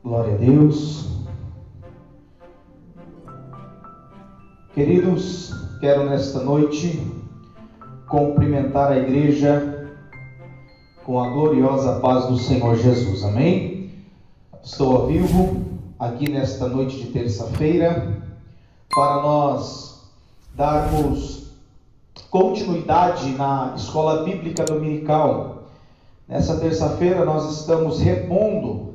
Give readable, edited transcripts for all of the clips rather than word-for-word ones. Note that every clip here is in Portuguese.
Glória a Deus. Queridos, quero nesta noite cumprimentar a igreja com a gloriosa paz do Senhor Jesus. Amém? Estou ao vivo aqui nesta noite de terça-feira para nós darmos continuidade na escola bíblica dominical. Nessa terça-feira nós estamos repondo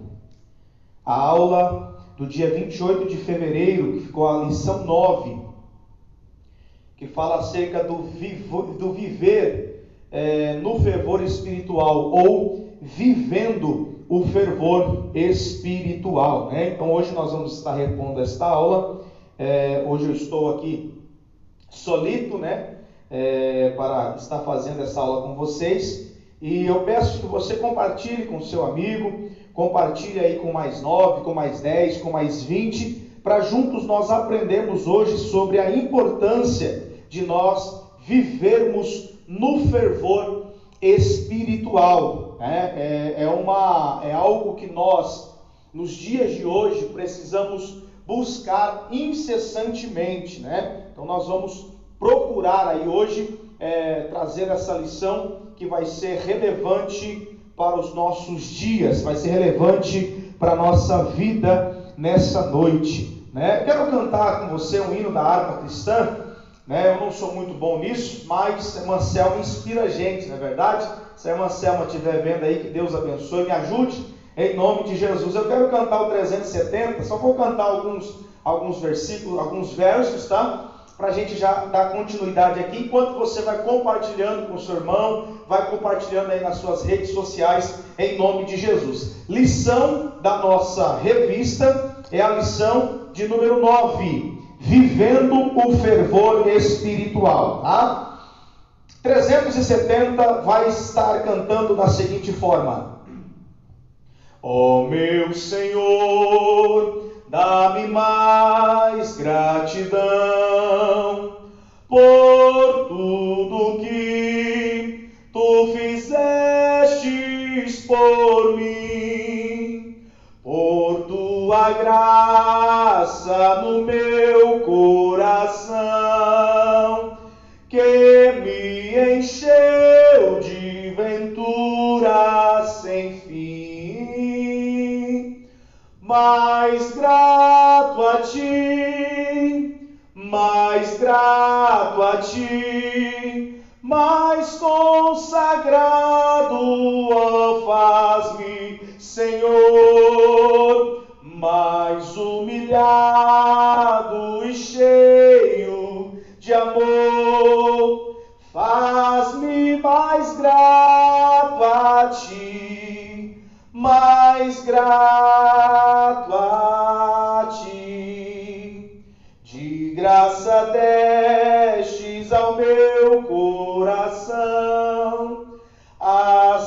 a aula do dia 28 de fevereiro, que ficou a lição 9, que fala acerca do viver no fervor espiritual, ou vivendo o fervor espiritual, né? Então hoje nós vamos estar repondo esta aula. Hoje eu estou aqui solito, né? Para estar fazendo essa aula com vocês, e eu peço que você compartilhe com seu amigo, compartilhe aí com mais 9, com mais 10, com mais 20, para juntos nós aprendermos hoje sobre a importância de nós vivermos no fervor espiritual. É algo que nós, nos dias de hoje, precisamos buscar incessantemente, né? Então nós vamos procurar aí hoje trazer essa lição que vai ser relevante para os nossos dias, vai ser relevante para a nossa vida nessa noite, né? Eu quero cantar com você um hino da harpa cristã, né? Eu não sou muito bom nisso, mas a irmã Selma inspira a gente, não é verdade? Se a irmã Selma estiver vendo aí, que Deus abençoe, me ajude, em nome de Jesus. Eu quero cantar o 370, só vou cantar alguns versículos, alguns versos, tá? Para a gente já dar continuidade aqui, enquanto você vai compartilhando com o seu irmão, vai compartilhando aí nas suas redes sociais, em nome de Jesus. Lição da nossa revista é a lição de número 9, vivendo o fervor espiritual, tá? 370 vai estar cantando da seguinte forma: ó meu Senhor, dá-me mais gratidão por tudo que tu fizestes por mim, por tua graça no meu coração, que me encheu de ventura sem fim. Mais grato a ti, mais grato a ti, mais consagrado, ó, faz-me, Senhor, mais humilhado e cheio de amor, faz-me mais grato a ti, mais grato a ti. De graça destes ao meu coração a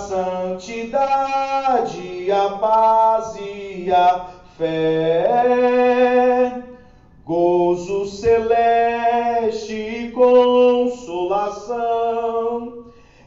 santidade, a paz e a fé, gozo celeste e consolação,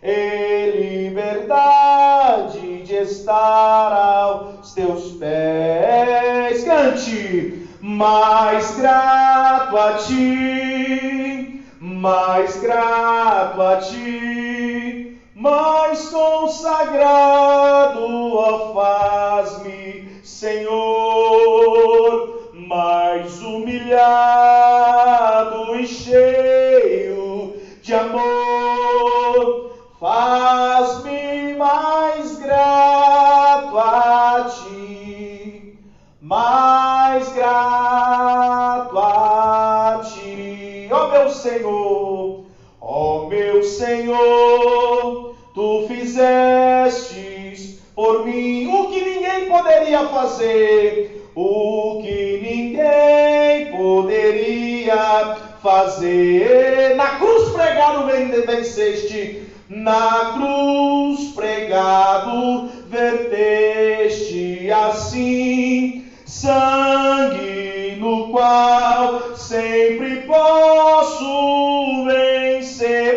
e liberdade de estar aos teus pés. Cante! Mais grato a ti, mais grato a ti, mais consagrado, ó, faz-me, Senhor, mais humilhado e cheio de amor, faz-me mais grato a ti, mais grato a ti. Ó meu Senhor, tu fizestes por mim o que ninguém poderia fazer, o que ninguém poderia fazer. Na cruz pregado venceste, na cruz pregado verteste assim sangue, no qual sempre posso vencer.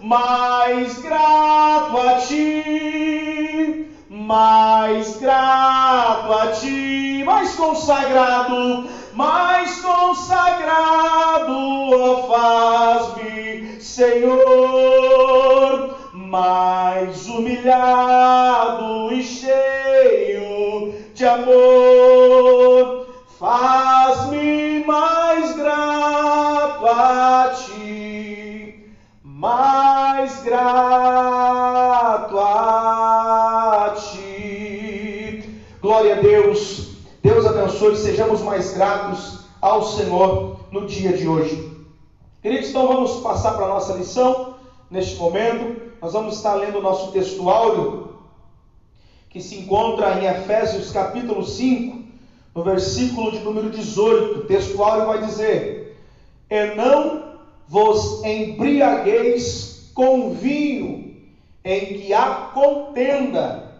Mais grato a ti, mais grato a ti, mais consagrado, ó, faz-me, Senhor, mais humilhado e cheio de amor, faz-me mais grato a ti, mais grato a ti. Glória a Deus. Deus abençoe, sejamos mais gratos ao Senhor no dia de hoje. Queridos, então vamos passar para a nossa lição neste momento. Nós vamos estar lendo o nosso texto áureo, que se encontra em Efésios capítulo 5, no versículo de número 18. O texto áureo vai dizer: e não vos embriagueis com vinho, em que há contenda,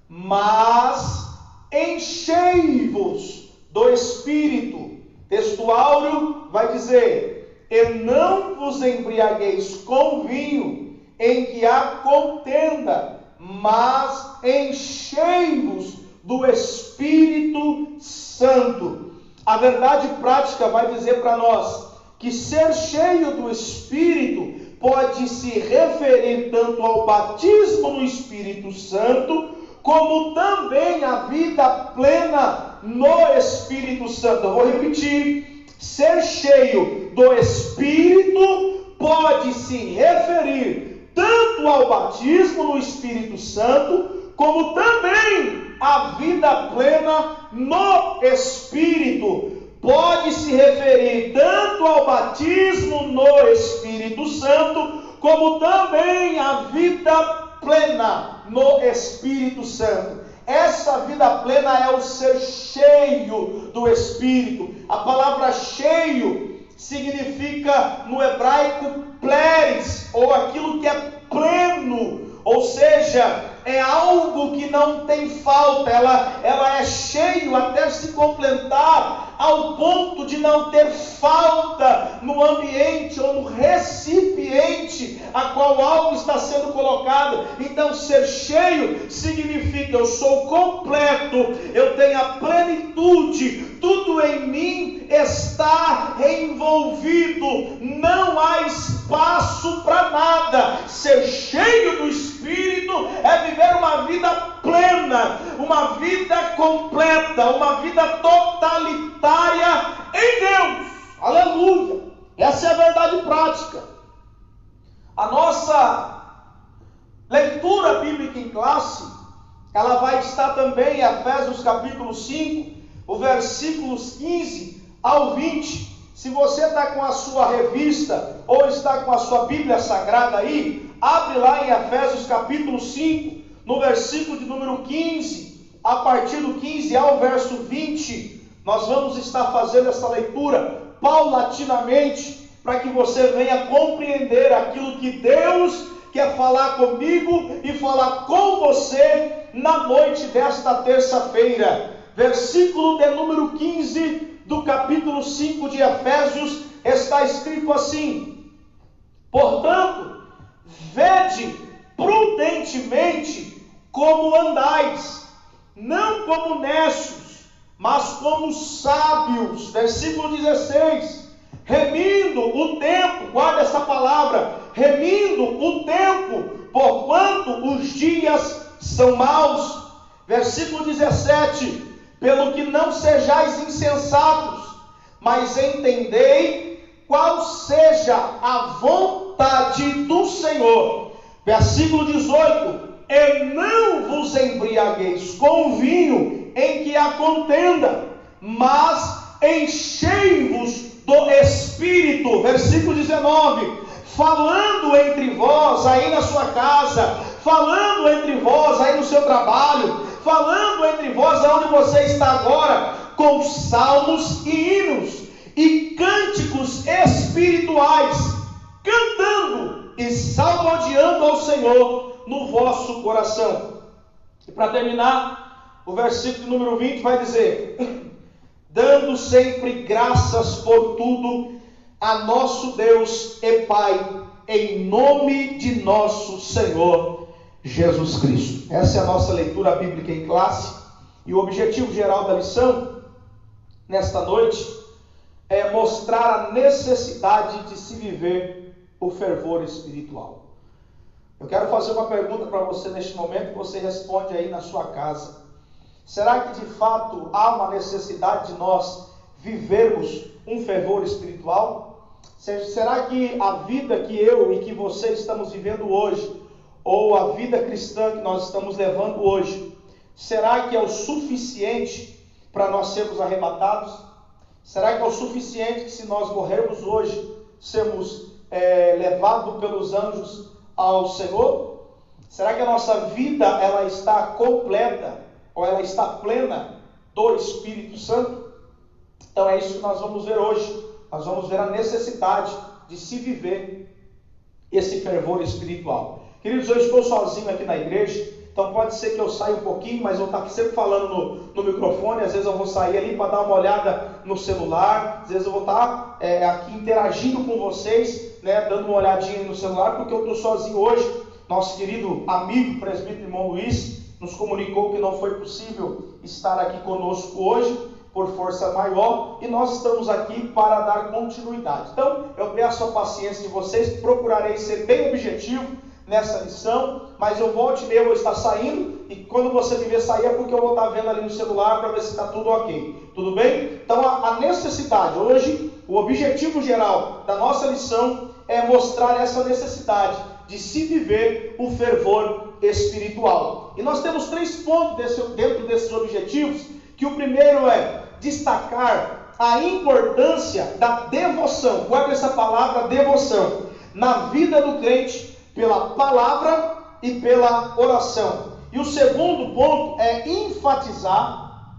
mas enchei-vos do Espírito. Texto áureo vai dizer: e não vos embriagueis com vinho, em que há contenda, mas enchei-vos do Espírito Santo. A verdade prática vai dizer para nós que ser cheio do Espírito pode se referir tanto ao batismo no Espírito Santo, como também a vida plena no Espírito Santo. Eu vou repetir: ser cheio do Espírito pode se referir tanto ao batismo no Espírito Santo, como também a vida plena no Espírito. Pode se referir tanto ao batismo no Espírito Santo, como também a vida plena no Espírito Santo. Essa vida plena é o ser cheio do Espírito. A palavra cheio significa no hebraico pleres, ou aquilo que é pleno, ou seja, é algo que não tem falta, ela é cheio até se completar, ao ponto de não ter falta no ambiente ou no recipiente a qual algo está sendo colocado. Então, ser cheio significa eu sou completo, eu tenho a plenitude, tudo em mim está envolvido, não há espaço para nada. Ser cheio do Espírito é viver uma vida plena, uma vida completa, uma vida totalitária em Deus. Aleluia! Essa é a verdade prática. A nossa leitura bíblica em classe, ela vai estar também em Efésios capítulo 5, o versículos 15 ao 20. Se você está com a sua revista ou está com a sua Bíblia Sagrada aí, abre lá em Efésios capítulo 5, no versículo de número 15, a partir do 15 ao verso 20, nós vamos estar fazendo essa leitura paulatinamente, para que você venha compreender aquilo que Deus quer falar comigo e falar com você na noite desta terça-feira. Versículo de número 15 do capítulo 5 de Efésios, está escrito assim: portanto, vede prudentemente como andais, não como necios, mas como sábios. Versículo 16, remindo o tempo, guarda essa palavra, remindo o tempo, porquanto os dias são maus. Versículo 17, pelo que não sejais insensatos, mas entendei qual seja a vontade do Senhor. Versículo 18, e não vos embriagueis com vinho em que há contenda, mas enchei-vos do Espírito. Versículo 19, falando entre vós aí na sua casa, falando entre vós aí no seu trabalho, falando entre vós aonde você está agora, com salmos e hinos e cânticos espirituais, cantando e salmodiando ao Senhor no vosso coração. E para terminar, o versículo número 20 vai dizer: dando sempre graças por tudo a nosso Deus e Pai, em nome de nosso Senhor Jesus Cristo. Essa é a nossa leitura bíblica em classe, e o objetivo geral da lição, nesta noite, é mostrar a necessidade de se viver o fervor espiritual. Eu quero fazer uma pergunta para você neste momento, que você responde aí na sua casa. Será que de fato há uma necessidade de nós vivermos um fervor espiritual? Será que a vida que eu e que você estamos vivendo hoje, ou a vida cristã que nós estamos levando hoje, será que é o suficiente para nós sermos arrebatados? Será que é o suficiente que, se nós morrermos hoje, sermos levados pelos anjos ao Senhor? Será que a nossa vida ela está completa, ou ela está plena do Espírito Santo? Então é isso que nós vamos ver hoje. Nós vamos ver a necessidade de se viver esse fervor espiritual. Queridos, eu estou sozinho aqui na igreja, então pode ser que eu saia um pouquinho, mas eu vou estar sempre falando no microfone. Às vezes eu vou sair ali para dar uma olhada no celular, às vezes eu vou estar aqui interagindo com vocês, né, dando uma olhadinha no celular, porque eu estou sozinho hoje. Nosso querido amigo, presbítero irmão Luiz, nos comunicou que não foi possível estar aqui conosco hoje, por força maior, e nós estamos aqui para dar continuidade. Então, eu peço a paciência de vocês, procurarei ser bem objetivo nessa lição, mas eu volte e meia, eu vou estar saindo, e quando você me ver sair é porque eu vou estar vendo ali no celular para ver se está tudo ok. Tudo bem? Então, a necessidade, hoje, o objetivo geral da nossa lição é mostrar essa necessidade de se viver o fervor espiritual. E nós temos 3 pontos dentro desses objetivos, que o primeiro é destacar a importância da devoção. Guarda essa palavra, devoção, na vida do crente, pela palavra e pela oração. E o segundo ponto é enfatizar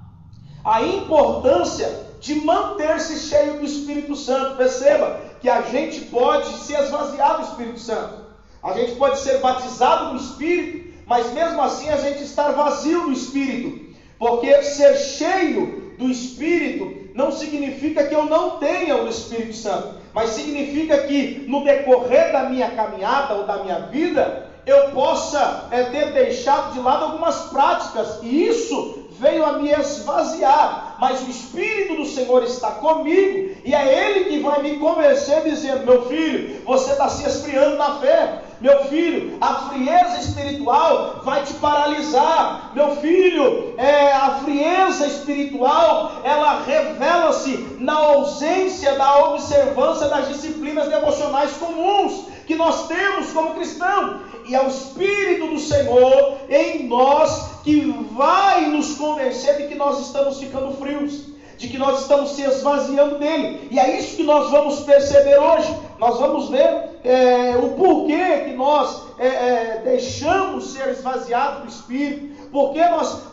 a importância de manter-se cheio do Espírito Santo. Perceba que a gente pode se esvaziar do Espírito Santo. A gente pode ser batizado no Espírito, mas mesmo assim a gente estar vazio do Espírito. Porque ser cheio do Espírito não significa que eu não tenha o Espírito Santo, mas significa que no decorrer da minha caminhada ou da minha vida, eu possa ter deixado de lado algumas práticas, e isso veio a me esvaziar, mas o Espírito do Senhor está comigo, e é Ele que vai me convencer, dizendo: meu filho, você está se esfriando na fé. Meu filho, a frieza espiritual vai te paralisar. Meu filho, a frieza espiritual, ela revela-se na ausência da observância das disciplinas devocionais comuns que nós temos como cristãos. E é o Espírito do Senhor em nós que vai nos convencer de que nós estamos ficando frios, de que nós estamos se esvaziando dele. E é isso que nós vamos perceber hoje. Nós vamos ver o porquê que nós deixamos ser esvaziados do Espírito.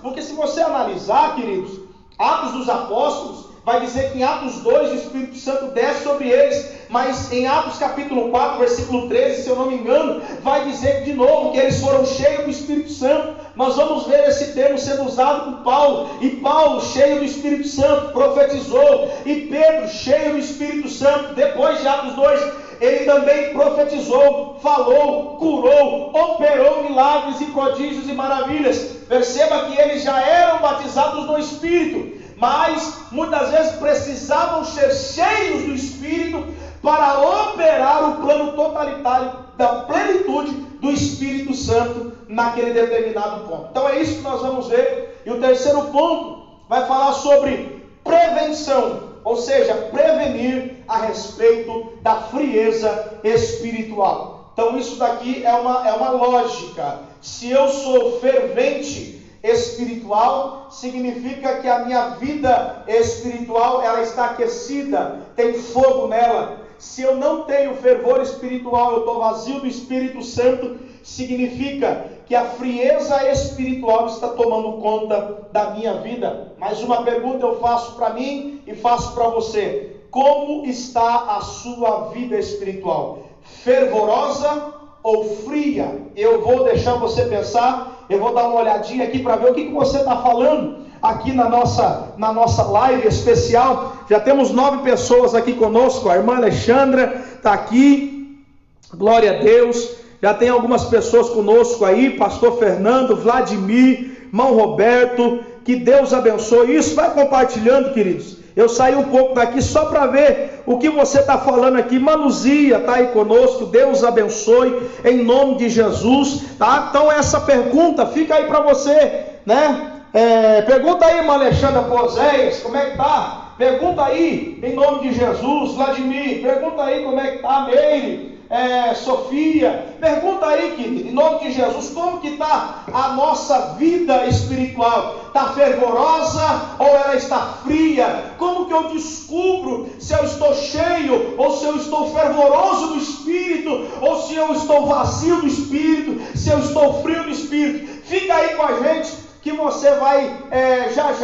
Porque se você analisar, queridos, Atos dos Apóstolos, vai dizer que em Atos 2 o Espírito Santo desce sobre eles, mas em Atos capítulo 4, versículo 13, se eu não me engano, vai dizer de novo que eles foram cheios do Espírito Santo. Nós vamos ver esse termo sendo usado por Paulo, e Paulo, cheio do Espírito Santo, profetizou, e Pedro, cheio do Espírito Santo, depois de Atos 2, ele também profetizou, falou, curou, operou milagres e prodígios e maravilhas. Perceba que eles já eram batizados no Espírito, mas muitas vezes precisavam ser cheios do Espírito para operar o plano totalitário da plenitude do Espírito Santo naquele determinado ponto. Então é isso que nós vamos ver. E o terceiro ponto vai falar sobre prevenção, ou seja, prevenir a respeito da frieza espiritual. Então isso daqui é uma lógica. Se eu sou fervente espiritual, significa que a minha vida espiritual ela está aquecida, tem fogo nela. Se eu não tenho fervor espiritual, eu estou vazio do Espírito Santo, significa que a frieza espiritual está tomando conta da minha vida. Mais uma pergunta eu faço para mim e faço para você: como está a sua vida espiritual? Fervorosa ou fria? Eu vou deixar você pensar, eu vou dar uma olhadinha aqui para ver o que você está falando aqui na nossa live especial. Já temos 9 pessoas aqui conosco. A irmã Alexandra está aqui, glória a Deus. Já tem algumas pessoas conosco aí, pastor Fernando, Vladimir, irmão Roberto, que Deus abençoe. Isso, vai compartilhando, queridos. Eu saí um pouco daqui só para ver o que você está falando aqui. Manuzia está aí conosco, Deus abençoe, em nome de Jesus, tá? Então essa pergunta fica aí para você, né? Pergunta aí, irmã Alexandra Poséias, como é que tá? Pergunta aí, em nome de Jesus. Vladimir, pergunta aí como é que tá. Meire, Sofia, pergunta aí, querido, em nome de Jesus, como que está a nossa vida espiritual? Está fervorosa ou ela está fria? Como que eu descubro se eu estou cheio ou se eu estou fervoroso do Espírito, ou se eu estou vazio do Espírito, se eu estou frio do Espírito? Fica aí com a gente que você vai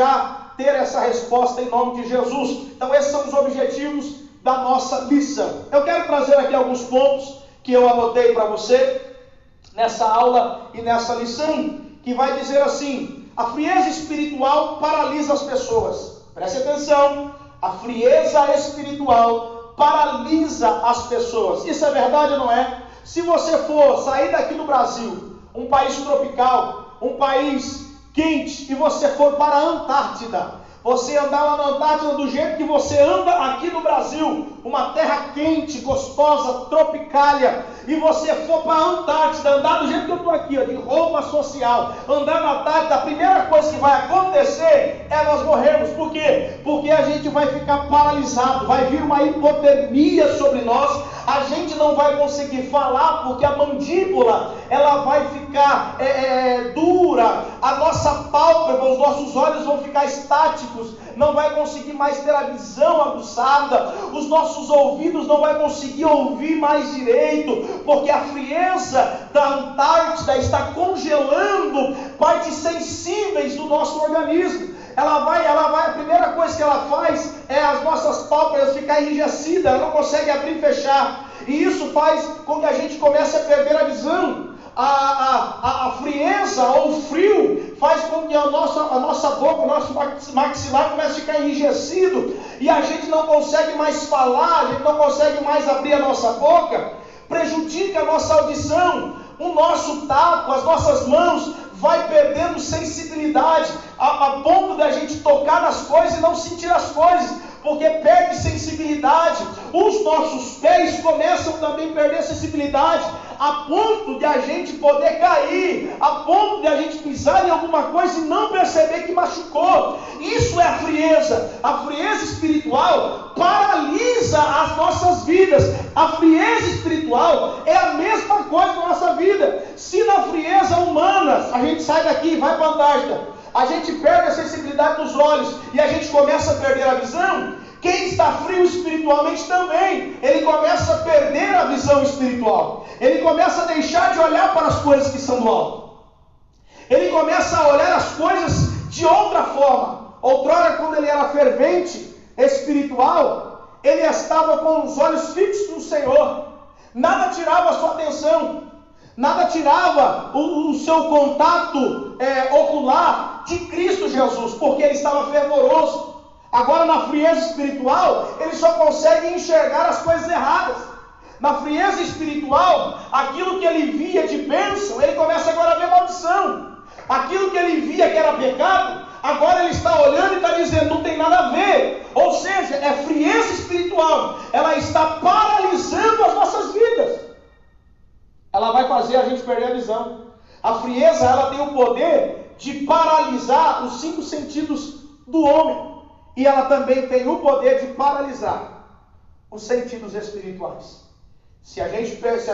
já ter essa resposta em nome de Jesus. Então esses são os objetivos da nossa lição. Eu quero trazer aqui alguns pontos que eu anotei para você nessa aula e nessa lição, que vai dizer assim: a frieza espiritual paralisa as pessoas. Preste atenção, a frieza espiritual paralisa as pessoas. Isso é verdade ou não é? Se você for sair daqui do Brasil, um país tropical, um país quente, e você for para a Antártida, você andar lá na Antártida do jeito que você anda aqui no Brasil, uma terra quente, gostosa, tropicália, e você for para a Antártida, andar do jeito que eu estou aqui, de roupa social, andar na Antártida, a primeira coisa que vai acontecer é nós morrermos. Por quê? Porque a gente vai ficar paralisado, vai vir uma hipotermia sobre nós, a gente não vai conseguir falar, porque a mandíbula, ela vai ficar dura, a nossa pálpebra, os nossos olhos vão ficar estáticos, não vai conseguir mais ter a visão aguçada, os nossos ouvidos não vai conseguir ouvir mais direito, porque a frieza da Antártida está congelando partes sensíveis do nosso organismo. Ela vai, a primeira coisa que ela faz é as nossas pálpebras ficar enrijecidas, ela não consegue abrir e fechar, e isso faz com que a gente comece a perder a visão. A frieza ou o frio faz com que a nossa boca, o nosso maxilar comece a ficar enrijecido, e a gente não consegue mais falar, a gente não consegue mais abrir a nossa boca, prejudica a nossa audição, o nosso tato, as nossas mãos vai perdendo sensibilidade, a ponto da gente tocar nas coisas e não sentir as coisas, porque perde sensibilidade. Os nossos pés começam também a perder sensibilidade, a ponto de a gente poder cair, a ponto de a gente pisar em alguma coisa e não perceber que machucou. Isso é a frieza. A frieza espiritual paralisa as nossas vidas. A frieza espiritual é a mesma coisa na nossa vida. Se na frieza humana a gente sai daqui e vai para a Antártida, a gente perde a sensibilidade dos olhos e a gente começa a perder a visão, quem está frio espiritualmente também, ele começa a perder a visão espiritual, ele começa a deixar de olhar para as coisas que são do alto, ele começa a olhar as coisas de outra forma. Outrora, quando ele era fervente espiritual, ele estava com os olhos fixos no Senhor, nada tirava a sua atenção, nada tirava o seu contato ocular de Cristo Jesus, porque ele estava fervoroso. Agora, na frieza espiritual, ele só consegue enxergar as coisas erradas. Na frieza espiritual, aquilo que ele via de bênção, ele começa agora a ver maldição. Aquilo que ele via que era pecado, agora ele está olhando e está dizendo, não tem nada a ver. Ou seja, é frieza espiritual. Ela está paralisando as nossas vidas. Ela vai fazer a gente perder a visão. A frieza, ela tem o poder de paralisar os 5 sentidos do homem. E ela também tem o poder de paralisar os sentidos espirituais. Se a gente perde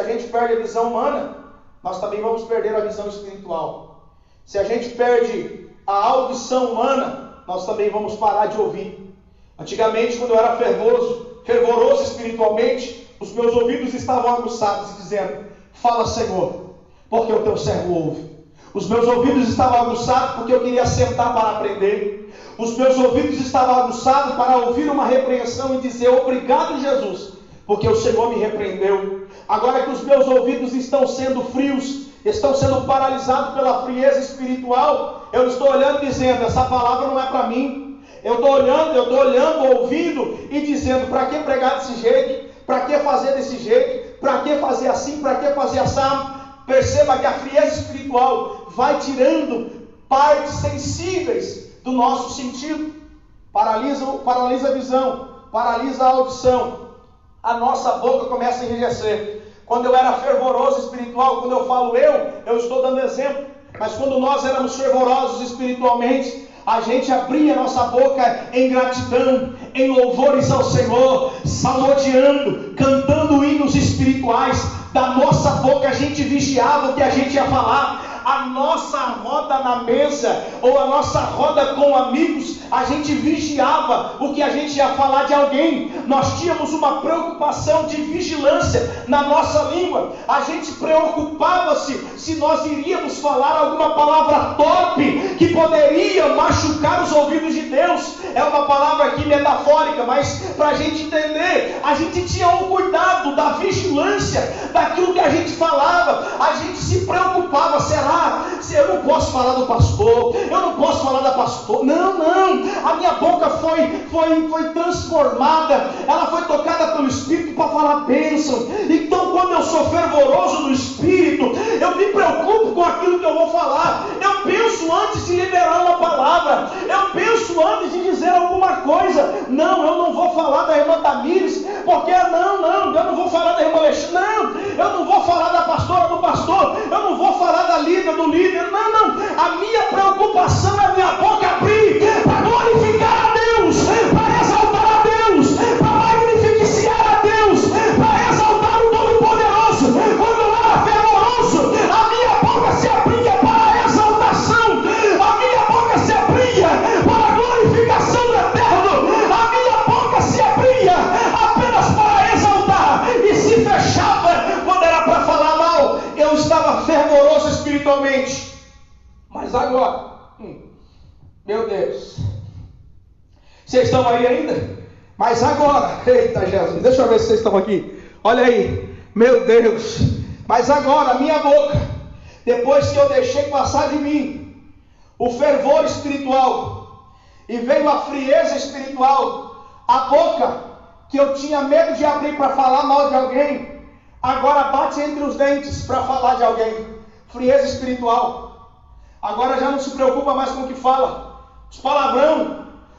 a visão humana, nós também vamos perder a visão espiritual. Se a gente perde a audição humana, nós também vamos parar de ouvir. Antigamente, quando eu era fervoroso espiritualmente, os meus ouvidos estavam aguçados, dizendo, fala, Senhor, porque o teu servo ouve. Os meus ouvidos estavam aguçados porque eu queria sentar para aprender. Os meus ouvidos estavam aguçados para ouvir uma repreensão e dizer, obrigado, Jesus, porque o Senhor me repreendeu. Agora que os meus ouvidos estão sendo frios, estão sendo paralisados pela frieza espiritual, eu estou olhando e dizendo, essa palavra não é para mim. Eu estou olhando, ouvindo e dizendo, para que pregar desse jeito? Para que fazer desse jeito? Para que fazer assim? Para que fazer assado? Perceba que a frieza espiritual vai tirando partes sensíveis do nosso sentido. Paralisa a visão, paralisa a audição. A nossa boca começa a enrijecer. Quando eu era fervoroso espiritual, quando eu falo eu estou dando exemplo. Mas quando nós éramos fervorosos espiritualmente, a gente abria nossa boca em gratidão, em louvores ao Senhor, salmodiando, cantando hinos espirituais. Da nossa boca a gente vigiava o que a gente ia falar. A nossa roda na mesa, ou a nossa roda com amigos, a gente vigiava o que a gente ia falar de alguém. Nós tínhamos uma preocupação de vigilância na nossa língua. A gente preocupava-se se nós iríamos falar alguma palavra torpe que poderia machucar os ouvidos de Deus. É uma palavra aqui metafórica, mas para a gente entender, a gente tinha um cuidado da vigilância daquilo que a gente falava. A gente se preocupava, será? Eu não posso falar do pastor, eu não posso falar da pastora. Não, a minha boca foi transformada, ela foi tocada pelo Espírito para falar bênção. Então, quando eu sou fervoroso no Espírito, eu me preocupo com aquilo que eu vou falar. Eu penso antes de liberar uma palavra, eu penso antes de dizer alguma coisa. Não, eu não vou falar da irmã Tamires, porque eu não vou falar da irmã Alexandre, eu não vou falar da pastora do pastor, eu não vou falar da líder do líder. Não. A minha preocupação é a minha boca abrir para glorificar a Deus, para exaltar a Deus, para magnificar a Deus, para exaltar o Todo-Poderoso. Quando eu era fervoroso, a minha boca se abria para a exaltação, a minha boca se abria para a glorificação do Eterno, a minha boca se abria apenas para exaltar e se fechava quando era para falar mal. Eu estava fervoroso espiritualmente. Mas agora, meu Deus, vocês estão aí ainda? Mas agora, eita Jesus, deixa eu ver se vocês estão aqui. Olha aí, meu Deus. Mas agora, minha boca, depois que eu deixei passar de mim o fervor espiritual e veio a frieza espiritual, a boca que eu tinha medo de abrir para falar mal de alguém, agora bate entre os dentes para falar de alguém. Frieza espiritual. Agora já não se preocupa mais com o que fala.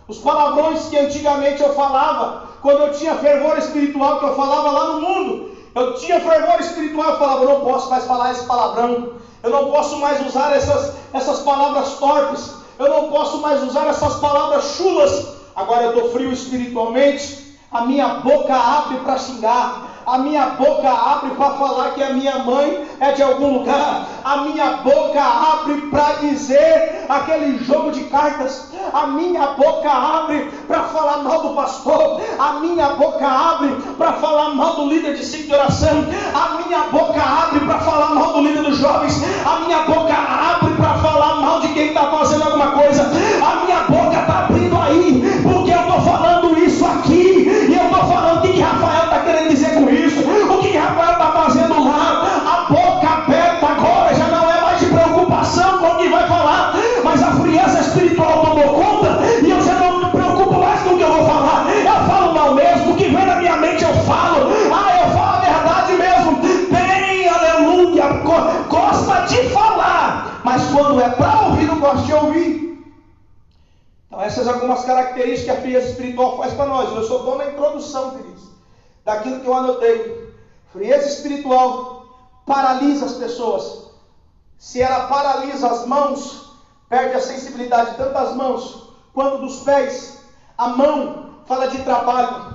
Os palavrões que antigamente eu falava, quando eu tinha fervor espiritual, que eu falava lá no mundo, eu tinha fervor espiritual, eu falava, eu não posso mais falar esse palavrão, eu não posso mais usar essas palavras torpes, eu não posso mais usar essas palavras chulas. Agora eu estou frio espiritualmente, a minha boca abre para xingar, a minha boca abre para falar que a minha mãe é de algum lugar, a minha boca abre para dizer aquele jogo de cartas, a minha boca abre para falar mal do pastor, a minha boca abre para falar mal do líder de ciclo de oração, a minha boca abre para falar mal do líder dos jovens, a minha boca abre para falar mal de quem está fazendo alguma coisa. A minha boca está abrindo aí, porque eu estou falando isso aqui, e eu estou falando o que Rafael está querendo dizer com isso, o que Rafael está fazendo lá. A boca aberta agora já não é mais de preocupação com o que vai falar, mas a frieza espiritual tomou conta, e eu já não me preocupo mais com o que eu vou falar. Eu falo mal mesmo, o que vem na minha mente eu falo. Eu falo a verdade mesmo. Tem, aleluia, gosta de falar, mas quando é para ouvir, não gosta de ouvir. Então essas são algumas características que a frieza espiritual faz para nós. Eu só estou na introdução, queridos, daquilo que eu anotei. Frieza espiritual paralisa as pessoas. Se ela paralisa as mãos, perde a sensibilidade tanto das mãos quanto dos pés. A mão fala de trabalho,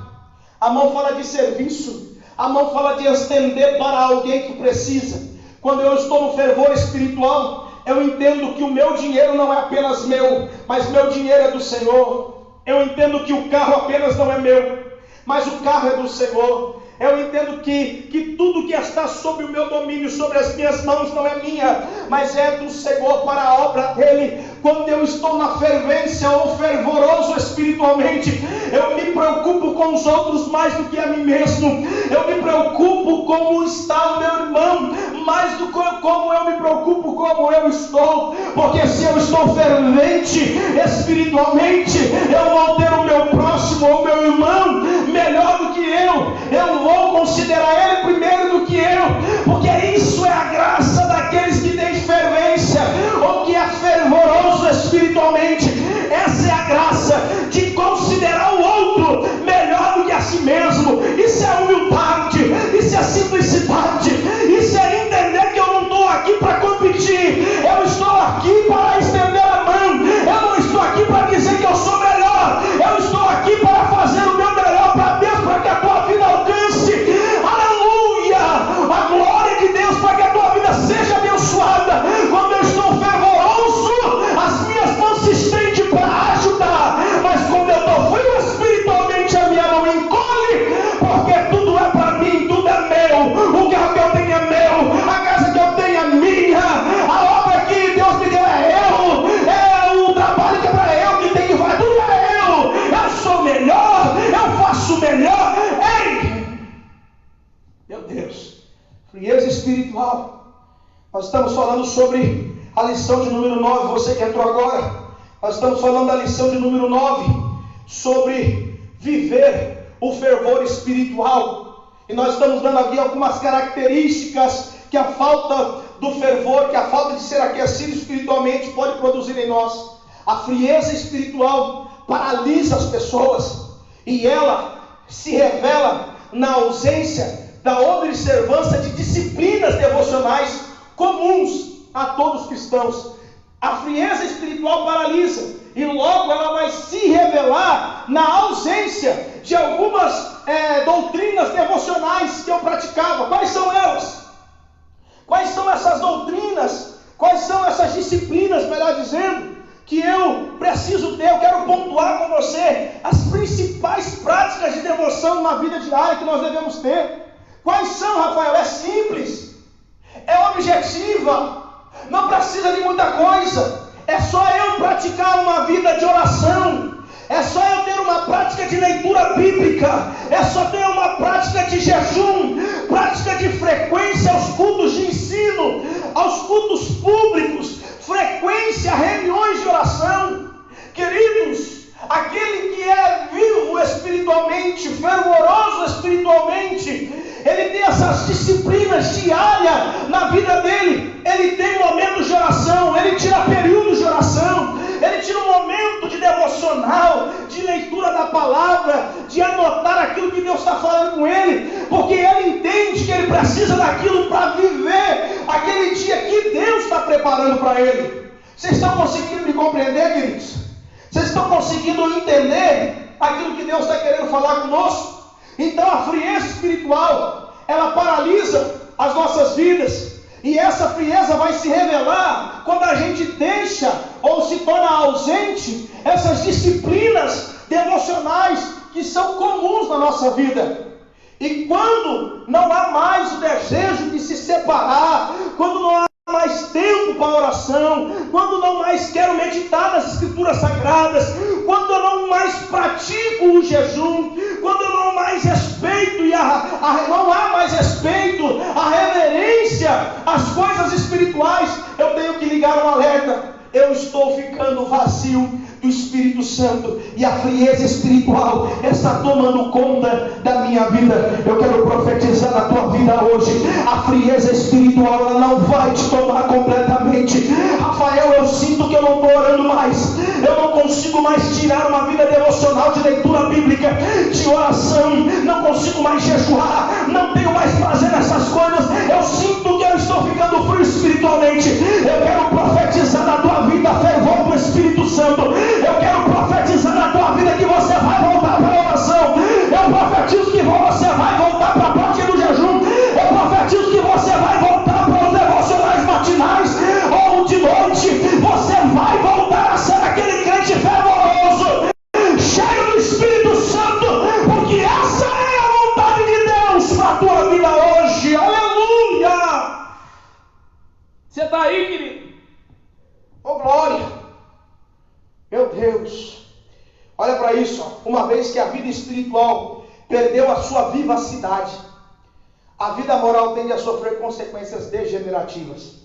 a mão fala de serviço, a mão fala de estender para alguém que precisa. Quando eu estou no fervor espiritual, eu entendo que o meu dinheiro não é apenas meu, mas meu dinheiro é do Senhor. Eu entendo que o carro apenas não é meu, mas o carro é do Senhor. Eu entendo que tudo que está sob o meu domínio, sobre as minhas mãos, não é minha, mas é do Senhor para a obra dele. Quando eu estou na fervência ou fervoroso espiritualmente, eu me preocupo com os outros mais do que a mim mesmo. Eu me preocupo como está o meu irmão, mais do que como eu me preocupo, como eu estou, porque se eu estou fervente espiritualmente, eu vou ter o meu próximo, o meu irmão, melhor do que eu vou considerar ele primeiro do que eu, porque isso é a graça daqueles que têm fervência, ou que é fervoroso espiritualmente. Essa é a graça de considerar o outro melhor do que a si mesmo. Isso é humildade, isso é simplicidade, isso é entender que eu não estou aqui para competir, eu estou aqui para estender a mão, eu não estou aqui para dizer que eu sou melhor, eu estou aqui para fazer o meu melhor para Deus, para que a tua vida alcance, aleluia, a glória de Deus, para que a tua vida seja abençoada. Quando eu estou fervoroso, as minhas mãos se estendem para ajudar, mas quando eu estou frio espiritualmente, a minha mão encolhe, porque tudo é para mim, tudo é meu, o carro que eu tenho é meu, a casa que eu tenho é minha, a obra que Deus me deu é o trabalho que é para eu, que tem que fazer, tudo é eu sou melhor, eu faço melhor. Ei, meu Deus, frieza espiritual. Nós estamos falando sobre a lição de número 9, você que entrou agora, nós estamos falando da lição de número 9, sobre viver o fervor espiritual, e nós estamos dando aqui algumas características que a falta do fervor, que a falta de ser aquecido espiritualmente pode produzir em nós. A frieza espiritual paralisa as pessoas, e ela se revela na ausência da observância de disciplinas devocionais comuns a todos os cristãos. A frieza espiritual paralisa, e logo ela vai se revelar na ausência de algumas doutrinas devocionais que eu praticava. Quais são elas? Quais são essas doutrinas? Quais são essas disciplinas, melhor dizendo, que eu preciso ter? Eu quero pontuar com você as principais práticas de devoção na vida diária que nós devemos ter. Quais são, Rafael? É simples, é objetiva, não precisa de muita coisa. É só eu praticar uma vida de oração, é só eu ter uma prática de leitura bíblica, é só ter uma prática de jejum, prática de frequência aos cultos de ensino, aos cultos públicos, frequência a reuniões de oração. Queridos, aquele que é vivo espiritualmente, fervoroso espiritualmente, ele tem essas disciplinas diárias na vida dele. Ele tem momentos de oração, ele tira períodos de oração, ele tira um momento de devocional, de leitura da palavra, de anotar aquilo que Deus está falando com ele, porque ele entende que ele precisa daquilo para viver aquele dia que Deus está preparando para ele. Vocês estão conseguindo me compreender, queridos? Vocês estão conseguindo entender aquilo que Deus está querendo falar conosco? Então a frieza espiritual, ela paralisa as nossas vidas, e essa frieza vai se revelar quando a gente deixa ou se torna ausente essas disciplinas devocionais que são comuns na nossa vida. E quando não há mais o desejo de se separar, quando não há mais tempo para oração, quando não mais quero meditar nas escrituras sagradas, quando eu não mais pratico o jejum, quando eu não mais respeito não há mais respeito, a reverência às coisas espirituais, eu tenho que ligar um alerta. Eu estou ficando vazio do Espírito Santo, e a frieza espiritual está tomando conta da minha vida. Eu quero profetizar na tua vida hoje: a frieza espiritual, ela não vai te tomar completamente. Rafael, eu sinto que eu não estou orando mais, eu não consigo mais tirar uma vida devocional de leitura bíblica, de oração, não consigo mais jejuar, não tenho mais prazer nessas coisas, eu sinto que eu estou ficando frio espiritualmente. Eu quero profetizar na tua vida fervor do Espírito Santo. Eu quero profetizar na tua vida que você vai voltar para a oração. Eu profetizo que você vai voltar para a prática do jejum. Eu profetizo que você vai voltar para os devocionais matinais ou de noite. Você vai voltar a ser aquele crente fervoroso, cheio do Espírito Santo, porque essa é a vontade de Deus para a tua vida hoje. Aleluia! Você está aí, querido? Oh, glória! Meu Deus, olha para isso, uma vez que a vida espiritual perdeu a sua vivacidade, a vida moral tende a sofrer consequências degenerativas.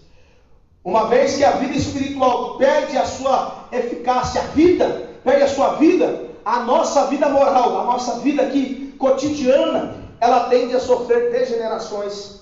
Uma vez que a vida espiritual perde a sua eficácia, a vida perde a sua vida, a nossa vida moral, a nossa vida aqui cotidiana, ela tende a sofrer degenerações.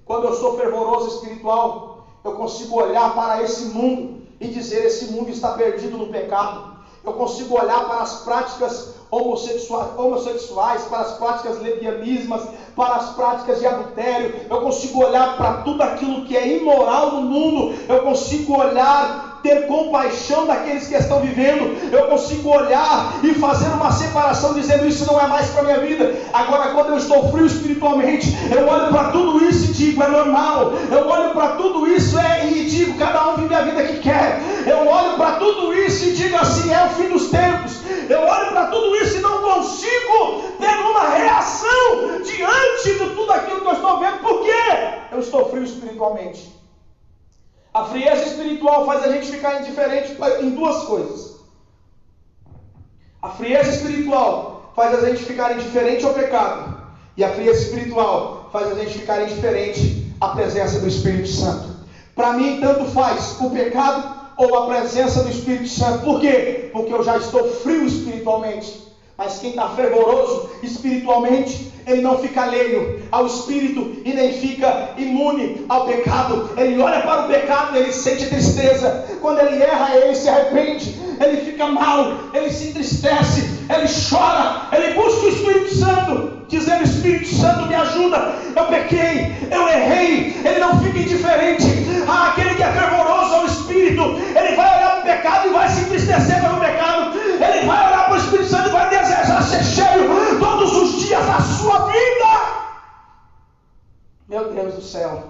Quando eu sou fervoroso espiritual, eu consigo olhar para esse mundo e dizer: esse mundo está perdido no pecado. Eu consigo olhar para as práticas homossexuais, para as práticas lesbianismas, para as práticas de adultério. Eu consigo olhar para tudo aquilo que é imoral no mundo. Eu consigo olhar, ter compaixão daqueles que estão vivendo. Eu consigo olhar e fazer uma separação, dizendo: isso não é mais para a minha vida. Agora, quando eu estou frio espiritualmente, eu olho para tudo isso e digo: é normal. Eu olho para tudo isso e digo: cada um vive a vida que quer. Eu olho para tudo isso e digo assim: é o fim dos tempos. Eu olho para tudo isso e não consigo ter uma reação diante de tudo aquilo que eu estou vendo. Por quê? Eu estou frio espiritualmente. A frieza espiritual faz a gente ficar indiferente em duas coisas. A frieza espiritual faz a gente ficar indiferente ao pecado. E a frieza espiritual faz a gente ficar indiferente à presença do Espírito Santo. Para mim, tanto faz o pecado ou a presença do Espírito Santo. Por quê? Porque eu já estou frio espiritualmente. Mas quem está fervoroso espiritualmente, ele não fica alheio ao Espírito e nem fica imune ao pecado. Ele olha para o pecado e ele sente tristeza. Quando ele erra, ele se arrepende, ele fica mal, ele se entristece, ele chora, ele busca o Espírito Santo, dizendo: Espírito Santo, me ajuda, eu pequei, eu errei. Ele não fica indiferente. Aquele que é fervoroso ao Espírito, ele vai olhar para o pecado e vai se entristecer pelo pecado. Ele vai olhar para o Espírito Santo e vai desejar ser cheio todos os dias da sua vida. Meu Deus do céu,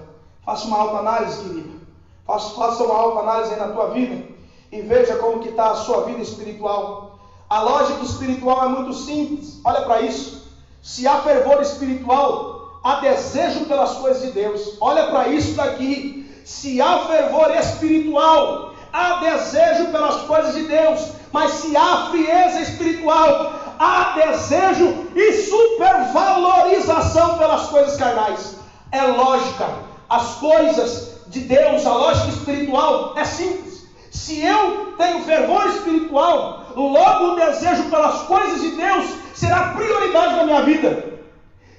faça uma autoanálise, querido. Faça uma autoanálise aí na tua vida e veja como que está a sua vida espiritual. A lógica espiritual é muito simples. Olha para isso. Se há fervor espiritual, há desejo pelas coisas de Deus. Olha para isso daqui. Se há fervor espiritual, há desejo pelas coisas de Deus. Mas se há frieza espiritual, há desejo e supervalorização pelas coisas carnais. É lógica. As coisas de Deus, a lógica espiritual é simples. Se eu tenho fervor espiritual, logo o desejo pelas coisas de Deus será prioridade na minha vida.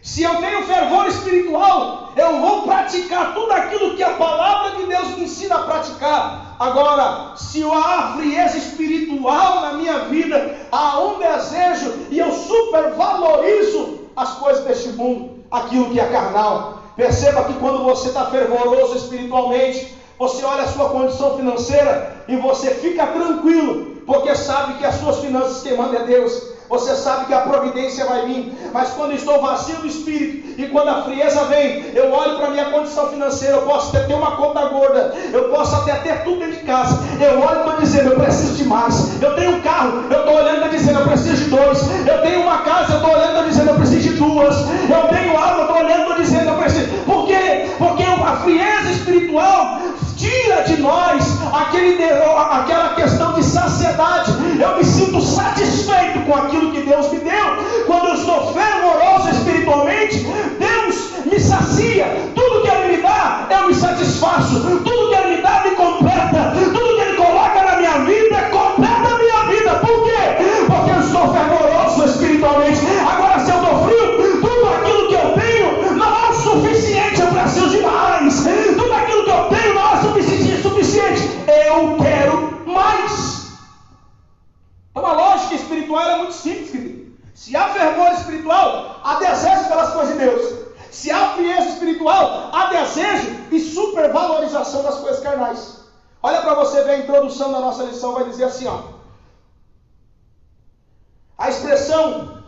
Se eu tenho fervor espiritual, eu vou praticar tudo aquilo que a palavra de Deus me ensina a praticar. Agora, se há frieza espiritual na minha vida, há um desejo e eu supervalorizo as coisas deste mundo, aquilo que é carnal. Perceba que quando você está fervoroso espiritualmente, você olha a sua condição financeira e você fica tranquilo, porque sabe que as suas finanças quem manda é Deus. Você sabe que a providência vai vir. Mas quando eu estou vazio do Espírito e quando a frieza vem, eu olho para a minha condição financeira. Eu posso até ter uma conta gorda, eu posso até ter tudo dentro de casa. Eu olho e estou dizendo: eu preciso de mais. Eu tenho um carro, eu estou olhando e estou dizendo: eu preciso de dois. Eu tenho uma casa, eu estou olhando e estou dizendo: eu preciso de duas. Eu tenho algo, eu estou olhando e estou dizendo: eu preciso. Por quê? Porque a frieza espiritual tira de nós aquela questão de saciedade. Eu me sinto satisfeito com aquilo que Deus me deu. Quando eu estou fervoroso espiritualmente, Deus me sacia. Tudo que Ele me dá, eu me satisfaço. Tudo que Ele me dá, me completa. Tudo que Ele coloca na minha vida, completa a minha vida. Por quê? Porque eu estou fervoroso espiritualmente. Agora, se eu estou frio, tudo aquilo que eu tenho não é o suficiente. Eu preciso de mais. Tudo aquilo que eu tenho não é suficiente. Eu quero mais. Então a lógica espiritual é muito simples, querido. Se há fervor espiritual, há desejo pelas coisas de Deus. Se há frieza espiritual, há desejo e supervalorização das coisas carnais. Olha para você ver a introdução da nossa lição, vai dizer assim, ó. A expressão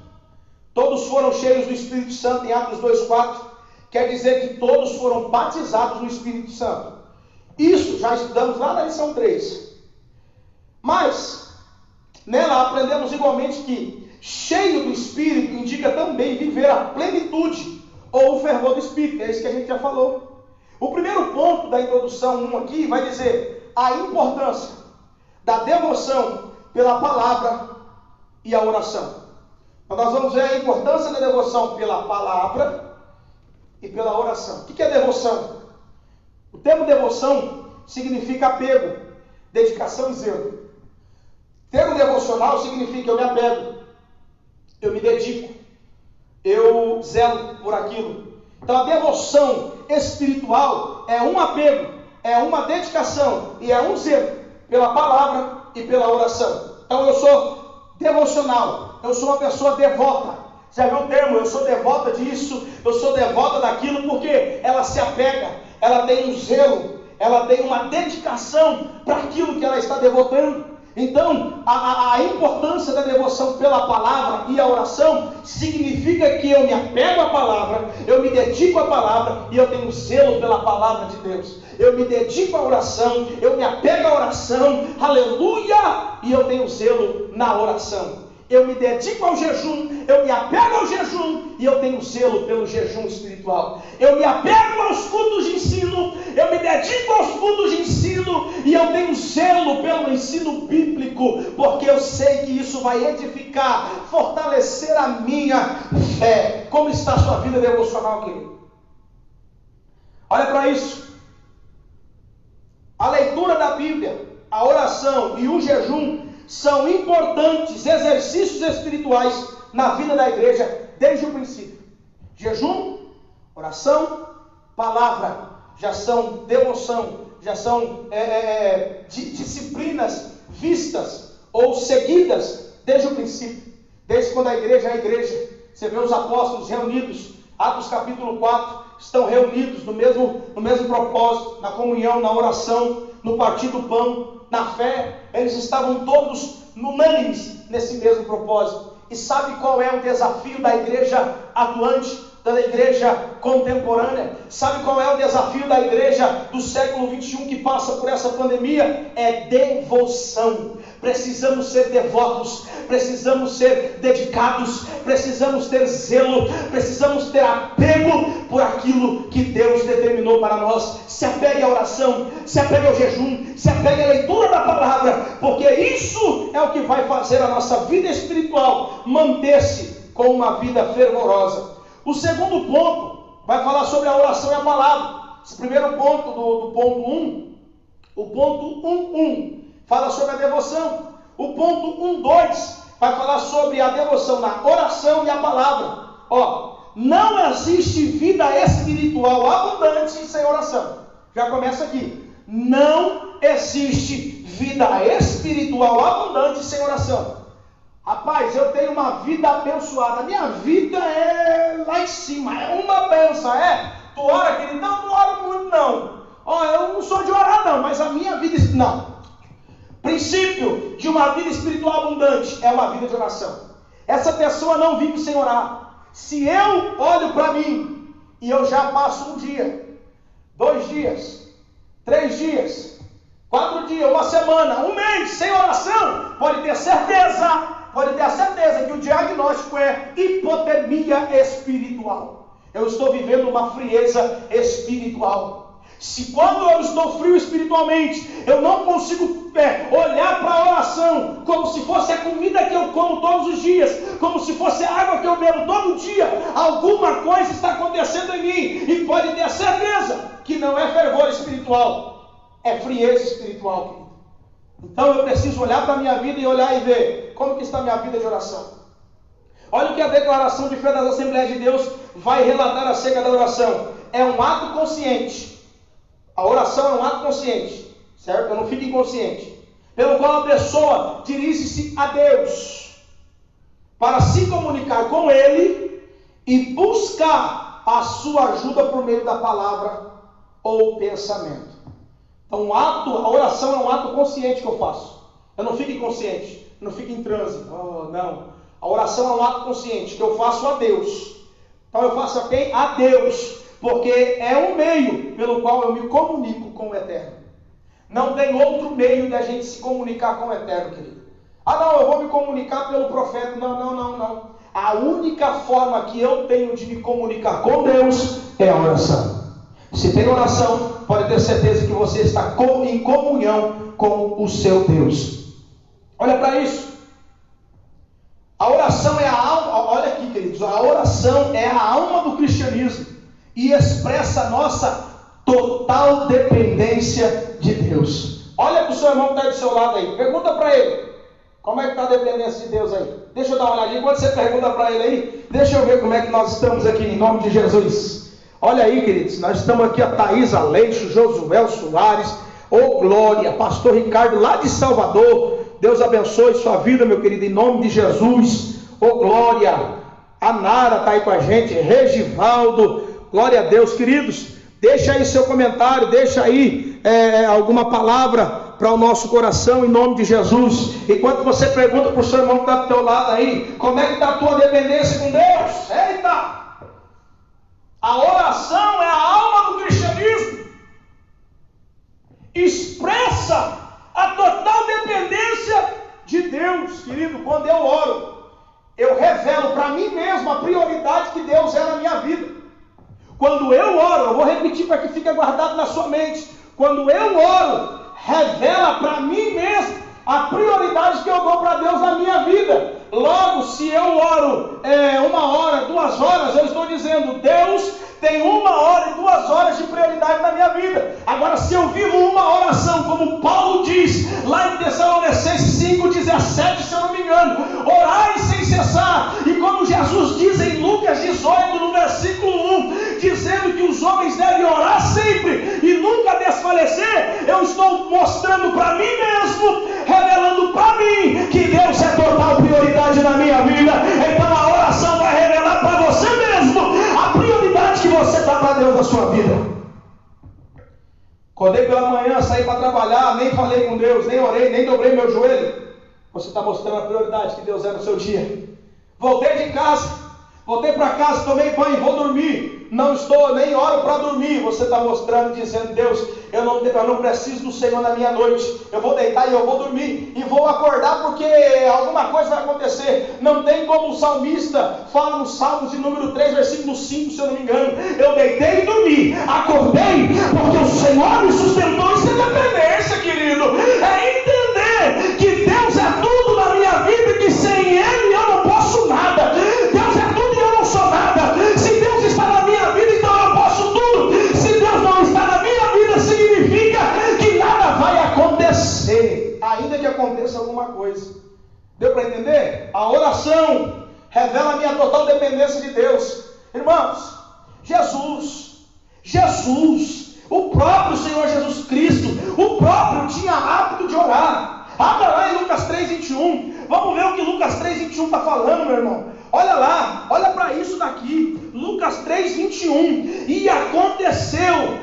todos foram cheios do Espírito Santo em Atos 2,4 quer dizer que todos foram batizados no Espírito Santo. Isso já estudamos lá na lição 3. Mas nela aprendemos igualmente que cheio do Espírito indica também viver a plenitude ou o fervor do Espírito. É isso que a gente já falou. O primeiro ponto da introdução 1 aqui vai dizer a importância da devoção pela palavra e a oração. Então nós vamos ver a importância da devoção pela palavra e pela oração. O que é devoção? O termo devoção significa apego, dedicação e zelo. O termo devocional significa eu me apego, eu me dedico, eu zelo por aquilo. Então a devoção espiritual é um apego, é uma dedicação e é um zelo pela palavra e pela oração. Então eu sou devocional, eu sou uma pessoa devota. Já viu o termo? Eu sou devota disso, eu sou devota daquilo, porque ela se apega, ela tem um zelo, ela tem uma dedicação para aquilo que ela está devotando. Então, a importância da devoção pela palavra e a oração significa que eu me apego à palavra, eu me dedico à palavra e eu tenho zelo pela palavra de Deus. Eu me dedico à oração, eu me apego à oração, aleluia, e eu tenho zelo na oração. Eu me dedico ao jejum, eu me apego ao jejum e eu tenho zelo pelo jejum espiritual. Eu me apego aos cultos de ensino, eu me dedico aos cultos de ensino e eu tenho zelo pelo ensino bíblico, porque eu sei que isso vai edificar, fortalecer a minha fé. Como está a sua vida devocional, querido? Olha para isso. A leitura da Bíblia, a oração e o jejum são importantes exercícios espirituais na vida da igreja desde o princípio. Jejum, oração, palavra já são devoção, já são disciplinas vistas ou seguidas desde o princípio. Desde quando a igreja é a igreja. Você vê os apóstolos reunidos, Atos capítulo 4, estão reunidos no mesmo propósito, na comunhão, na oração, no partir do pão, na fé. Eles estavam todos unânimes nesse mesmo propósito. E sabe qual é o desafio da igreja atuante, da igreja contemporânea? Sabe qual é o desafio da igreja do século 21 que passa por essa pandemia? É devoção. Precisamos ser devotos, precisamos ser dedicados, precisamos ter zelo, precisamos ter apego por aquilo que Deus determinou para nós. Se apegue à oração, se apegue ao jejum, se apegue à leitura da palavra, porque isso é o que vai fazer a nossa vida espiritual manter-se com uma vida fervorosa. O segundo ponto vai falar sobre a oração e a palavra. Esse primeiro ponto do ponto 1, o ponto 1.1 fala sobre a devoção. O ponto 1.2 vai falar sobre a devoção na oração e a palavra. Não existe vida espiritual abundante sem oração. Já começa aqui. Não existe vida espiritual abundante sem oração. Rapaz, eu tenho uma vida abençoada. Minha vida é lá em cima, é uma benção. Tu ora, querido? Não oro muito não. Eu não sou de orar não, mas a minha vida... Não. Princípio de uma vida espiritual abundante é uma vida de oração. Essa pessoa não vive sem orar. Se eu olho para mim e eu já passo um dia, 2 dias, 3 dias, 4 dias, uma semana, um mês sem oração, pode ter certeza que o diagnóstico é hipotermia espiritual. Eu estou vivendo uma frieza espiritual. Se quando eu estou frio espiritualmente, eu não consigo olhar para a oração como se fosse a comida que eu como todos os dias, como se fosse a água que eu bebo todo dia, alguma coisa está acontecendo em mim, e pode ter certeza que não é fervor espiritual, é frieza espiritual, querido. Então eu preciso olhar para a minha vida e olhar e ver como que está a minha vida de oração. Olha o que a declaração de fé das Assembleias de Deus vai relatar acerca da oração. É um ato consciente. A oração é um ato consciente, certo? Eu não fico inconsciente. Pelo qual a pessoa dirige-se a Deus para se comunicar com Ele e buscar a sua ajuda por meio da palavra ou pensamento. Então a oração é um ato consciente que eu faço. Eu não fico inconsciente, eu não fico em transe. Não. A oração é um ato consciente que eu faço a Deus. Então eu faço a quem? A Deus. Porque é um meio pelo qual eu me comunico com o Eterno. Não tem outro meio de a gente se comunicar com o Eterno, querido. Não, eu vou me comunicar pelo profeta. Não. A única forma que eu tenho de me comunicar com Deus é a oração. Se tem oração, pode ter certeza que você está em comunhão com o seu Deus. Olha para isso. A oração é a alma. Olha aqui, queridos. A oração é a alma do cristianismo. e expressa a nossa total dependência de Deus. Olha para o seu irmão que está do seu lado aí, pergunta para ele, como é que está a dependência de Deus aí? Deixa eu dar uma olhadinha, quando você pergunta para ele aí, deixa eu ver como é que nós estamos aqui, em nome de Jesus. Olha aí, queridos, nós estamos aqui, a Thaís Aleixo, Josué Soares, ô glória, pastor Ricardo lá de Salvador, Deus abençoe sua vida, meu querido, em nome de Jesus, ô glória, a Nara está aí com a gente, Regivaldo, glória a Deus, queridos, deixa aí seu comentário, deixa aí alguma palavra para o nosso coração, em nome de Jesus. Enquanto você pergunta para o seu irmão que está do teu lado aí, como é que está a tua dependência com Deus? Eita! A oração é a alma do cristianismo. Expressa a total dependência de Deus, querido. Quando eu oro, eu revelo para mim mesmo a prioridade que Deus é na minha vida. Quando eu oro, eu vou repetir para que fique guardado na sua mente. Quando eu oro, revela para mim mesmo a prioridade que eu dou para Deus na minha vida. Logo, se eu oro 1 hora, 2 horas, eu estou dizendo, Deus tem 1 hora e 2 horas de prioridade na minha vida. Agora, se eu vivo uma oração, como Paulo diz, lá em Tessalonicenses 5,17, se eu não me engano, orai sem cessar. E como Jesus diz em Lucas 18, no versículo 1, dizendo que os homens devem orar sempre e nunca desfalecer, eu estou mostrando para mim mesmo, revelando para mim, que Deus é total prioridade na minha vida. Então a oração vai revelar para você mesmo a prioridade que você dá para Deus na sua vida. Acordei pela manhã, saí para trabalhar, nem falei com Deus, nem orei, nem dobrei meu joelho. Você está mostrando a prioridade que Deus é no seu dia. Voltei para casa, tomei banho, vou dormir. Não estou, nem oro para dormir. Você está mostrando, dizendo, Deus, eu não preciso do Senhor na minha noite. Eu vou deitar e eu vou dormir. E vou acordar porque alguma coisa vai acontecer. Não tem como o salmista fala no Salmo de número 3, versículo 5, se eu não me engano. Eu deitei e dormi. Acordei porque o Senhor me sustentou. Isso é dependência, querido. É entender que Deus é tudo na minha vida e que sem Ele eu não posso nada. Deus é tudo e eu não sou nada. Se Deus está na minha vida, então eu posso tudo. Se Deus não está na minha vida, significa que nada vai acontecer, ainda que aconteça alguma coisa. Deu para entender? A oração revela a minha total dependência de Deus. Irmãos, Jesus, o próprio Senhor Jesus Cristo, o próprio tinha hábito de orar. Abra lá em Lucas 3:21. Vamos ver o que Lucas 3:21 está falando, meu irmão. Olha lá, olha para isso daqui. Lucas 3:21. E aconteceu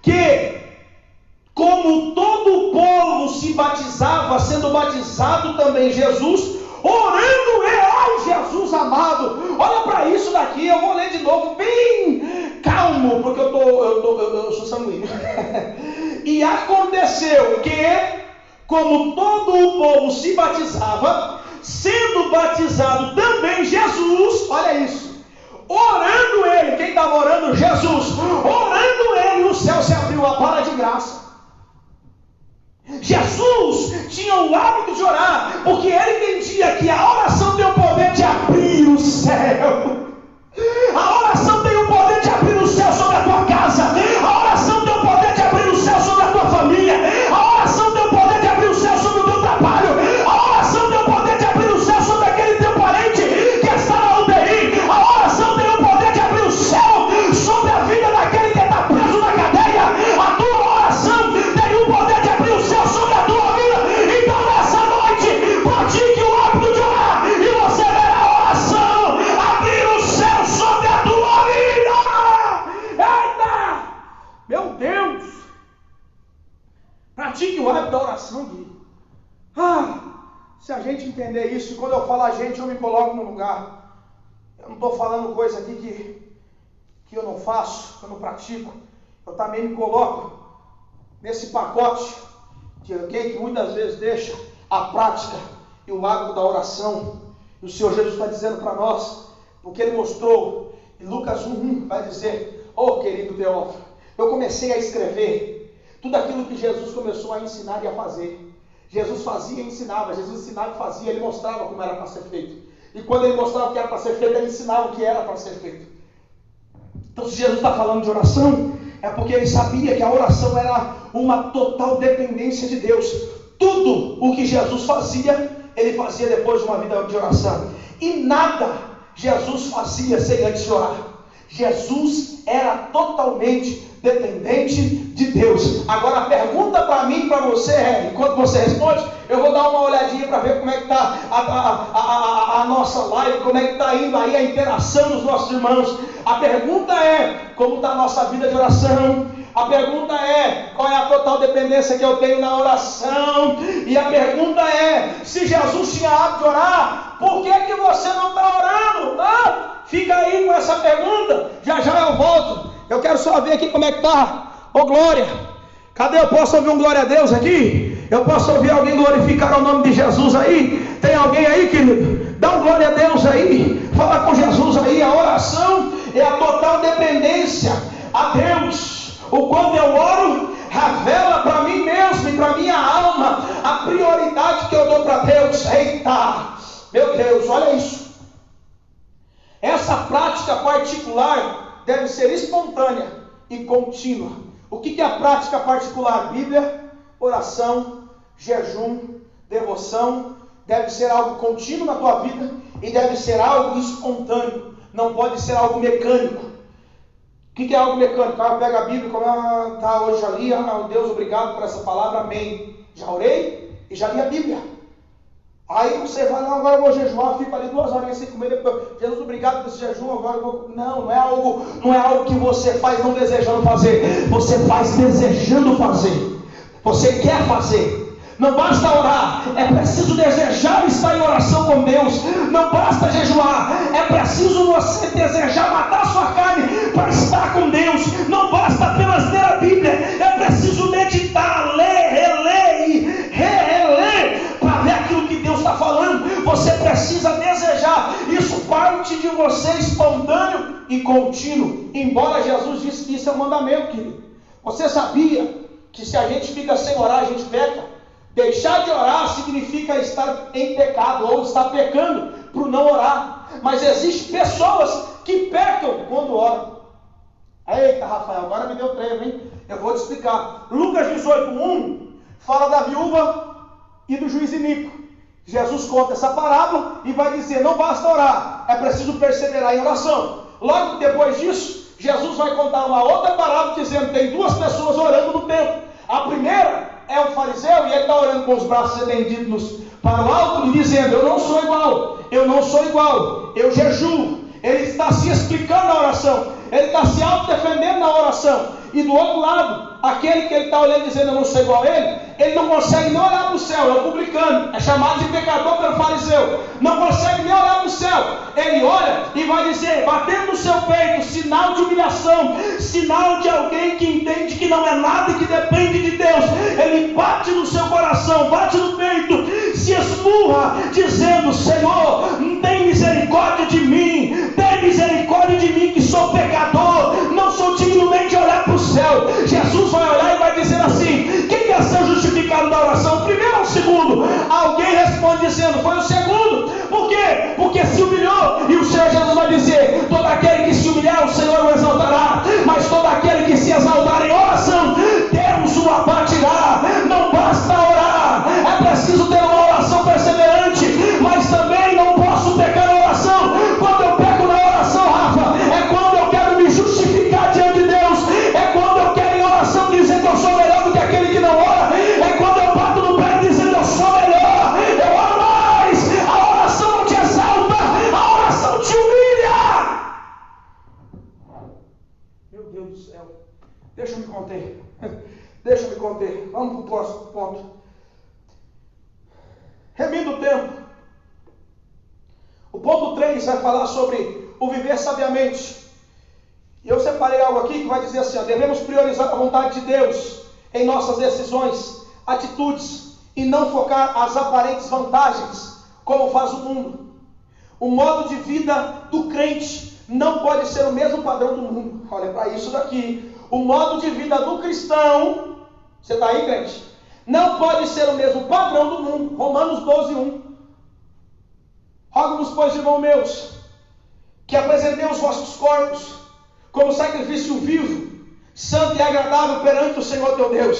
que, como todo o povo se batizava, sendo batizado também Jesus, orando ai Jesus amado. Olha para isso daqui, eu vou ler de novo, bem calmo, porque eu sou sanguíneo. E aconteceu que, como todo o povo se batizava, sendo batizado também Jesus, olha isso, orando ele, quem estava orando? Jesus, orando ele, o céu se abriu, a vara de graça. Jesus tinha o hábito de orar, porque ele entendia que a oração tem o poder de abrir o céu. A oração tem o poder de abrir o céu sobre a tua casa. A oração tem o poder de abrir o céu sobre a tua família. A oração tem o poder de abrir o céu sobre o teu trabalho. A oração tem o poder de abrir o céu sobre aquele teu parente que está na UTI. A oração tem o poder de abrir o céu sobre a vida daquele que está preso na cadeia. A tua oração tem o poder de abrir o céu sobre a tua vida. Então nessa noite, pratique o hábito de orar e você verá a oração abrir o céu sobre a tua vida. Eita! Meu Deus! Pratique o hábito da oração, querido. Se a gente entender isso, quando eu falo a gente, eu me coloco no lugar. Eu não estou falando coisa aqui que eu não faço, que eu não pratico. Eu também me coloco nesse pacote de alguém que muitas vezes deixa a prática e o hábito da oração. E o Senhor Jesus está dizendo para nós, porque Ele mostrou, em Lucas 1:1 vai dizer, querido Teófilo, eu comecei a escrever tudo aquilo que Jesus começou a ensinar e a fazer. Jesus fazia e ensinava, Jesus ensinava e fazia, Ele mostrava como era para ser feito. E quando Ele mostrava o que era para ser feito, Ele ensinava o que era para ser feito. Então, se Jesus está falando de oração, é porque ele sabia que a oração era uma total dependência de Deus. Tudo o que Jesus fazia, ele fazia depois de uma vida de oração. E nada Jesus fazia sem antes orar. Jesus era totalmente dependente de Deus. Agora a pergunta para mim e para você é, enquanto você responde, eu vou dar uma olhadinha para ver como é que está a nossa live, como é que está indo aí a interação dos nossos irmãos. A pergunta é, como está a nossa vida de oração? A pergunta é, qual é a total dependência que eu tenho na oração? E a pergunta é, se Jesus tinha hábito de orar, por que você não está orando? Fica aí com essa pergunta, já eu volto. Eu quero só ver aqui como é que está. Ô glória, cadê? Eu posso ouvir um glória a Deus aqui? Eu posso ouvir alguém glorificar o nome de Jesus aí? Tem alguém aí, querido? Dá um glória a Deus aí. Fala com Jesus aí. A oração é a total dependência a Deus. O quanto eu oro revela para mim mesmo e para minha alma a prioridade que eu dou para Deus. Eita, meu Deus, olha isso. Essa prática particular deve ser espontânea e contínua. O que é a prática particular? Bíblia, oração, jejum, devoção. Deve ser algo contínuo na tua vida e deve ser algo espontâneo. Não pode ser algo mecânico. O que é algo mecânico? O cara pega a Bíblia, como está hoje ali, Deus, obrigado por essa palavra, amém. Já orei e já li a Bíblia. Aí você vai, não, agora eu vou jejuar, fico ali 2 horas sem comer, depois, Jesus, obrigado por esse jejum, agora eu vou... Não é algo que você faz não desejando fazer, você faz desejando fazer, você quer fazer. Não basta orar, é preciso desejar estar em oração com Deus. Não basta jejuar, é preciso você desejar matar sua carne para estar com Deus. Não basta apenas ler a Bíblia, é preciso meditar, ler, reler e reler para ver aquilo que Deus está falando. Você precisa desejar, isso parte de você espontâneo e contínuo. Embora Jesus disse que isso é um mandamento, querido. Você sabia que se a gente fica sem orar, a gente peca? Deixar de orar significa estar em pecado ou estar pecando por não orar. Mas existem pessoas que pecam quando oram. Eita, Rafael, agora me deu treino, hein? Eu vou te explicar. Lucas 18:1 fala da viúva e do juiz iníquo. Jesus conta essa parábola e vai dizer, não basta orar, é preciso perseverar em oração. Logo depois disso, Jesus vai contar uma outra parábola dizendo que tem 2 pessoas orando no templo. A primeira é o fariseu e ele está orando com os braços estendidos para o alto e dizendo, eu não sou igual, eu jejuo. Ele está se explicando na oração, ele está se autodefendendo na oração. E do outro lado, aquele que ele está olhando dizendo, eu não sou igual a ele não consegue nem olhar para o céu, é o publicano, é chamado de pecador pelo fariseu, não consegue nem olhar para o céu. Ele olha e vai dizer, batendo no seu peito, sinal de humilhação, sinal de alguém que entende que não é nada e que depende de Deus. Ele bate no seu coração, bate no peito, se esmurra, dizendo, Senhor, tem misericórdia de mim, tem misericórdia de mim que sou pecador, não sou digno nem de olhar para o céu. Jesus vai olhar e vai dizer assim, quem quer ser justificado da oração, o primeiro ou o segundo? Alguém responde dizendo, foi o segundo. Por quê? Porque se humilhou, e o Senhor Jesus vai dizer, todo aquele que se humilhar, o Senhor o exaltará, mas todo aquele que se exaltar em oração, Deus o abatirá. Não basta orar, é preciso ter uma oração perseverante, mas também não posso pecar na oração. Quando eu peco na oração, Rafa, é quando eu quero me justificar diante de Deus, é quando eu quero em oração dizer que eu sou melhor do que aquele que não ora, é quando eu bato no pé dizendo eu sou melhor, eu oro mais. A oração não te exalta, a oração te humilha. Meu Deus do céu, deixa eu me conter, vamos para o próximo ponto. Remindo o tempo, o ponto 3 vai falar sobre o viver sabiamente. E eu separei algo aqui que vai dizer assim, devemos priorizar a vontade de Deus em nossas decisões, atitudes, e não focar as aparentes vantagens, como faz o mundo. O modo de vida do crente não pode ser o mesmo padrão do mundo. Olha para isso daqui. O modo de vida do cristão, você está aí, crente? Não pode ser o mesmo padrão do mundo. Romanos 12:1. Rogo-vos, pois, irmãos meus, que apresentei os vossos corpos como sacrifício vivo, santo e agradável perante o Senhor teu Deus.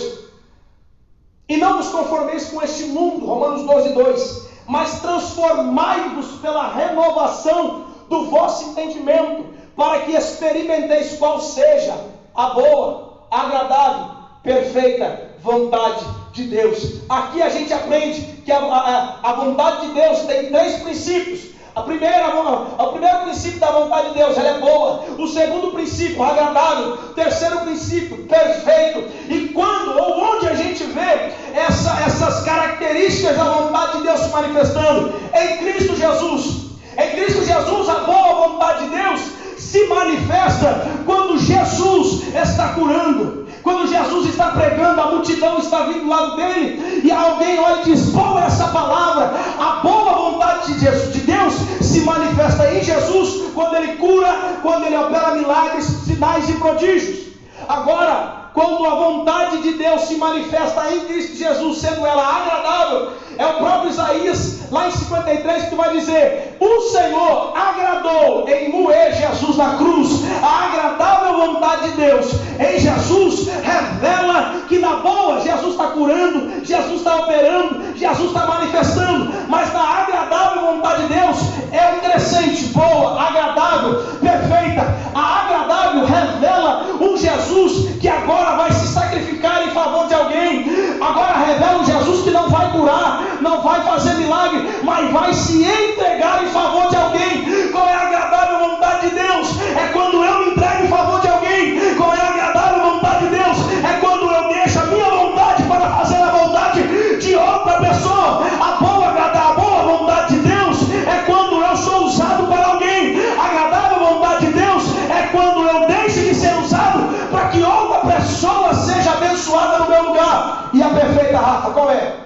E não vos conformeis com este mundo, Romanos 12:2, mas transformai-vos pela renovação do vosso entendimento, para que experimenteis qual seja a boa, agradável, perfeita vontade de Deus. Aqui a gente aprende que a vontade de Deus tem 3 princípios. O primeiro princípio da vontade de Deus, ela é boa. O segundo princípio, agradável. O terceiro princípio, perfeito. E quando ou onde a gente vê essas características da vontade de Deus se manifestando? Em Cristo Jesus. Em Cristo Jesus, a boa vontade de Deus se manifesta quando Jesus está curando, quando Jesus está pregando, a multidão está vindo do lado dele, e alguém olha e diz: boa essa palavra. A boa vontade de Deus se manifesta em Jesus, quando ele cura, quando ele opera milagres, sinais e prodígios. Agora, quando a vontade de Deus se manifesta em Cristo Jesus, sendo ela agradável, é o próprio Isaías, lá em 53, que vai dizer: o Senhor agradou em moer Jesus na cruz. A agradável vontade de Deus em Jesus revela que na boa Jesus está curando, Jesus está operando, Jesus está manifestando, mas na agradável vontade de Deus é um crescente, boa, agradável, perfeita. A agradável revela um Jesus que agora vai se sacrificar em favor de alguém, agora revela um Jesus que não vai curar, não vai fazer milagre, mas vai se entregar em favor de alguém. Qual é a agradável vontade de Deus? É quando eu me entrego em favor de alguém. Qual é a agradável vontade de Deus? É quando eu deixo a minha vontade para fazer a vontade de outra pessoa. A boa vontade de Deus é quando eu sou usado para alguém. A agradável vontade de Deus é quando eu deixo de ser usado para que outra pessoa seja abençoada no meu lugar. E a perfeita, Rafa, qual é?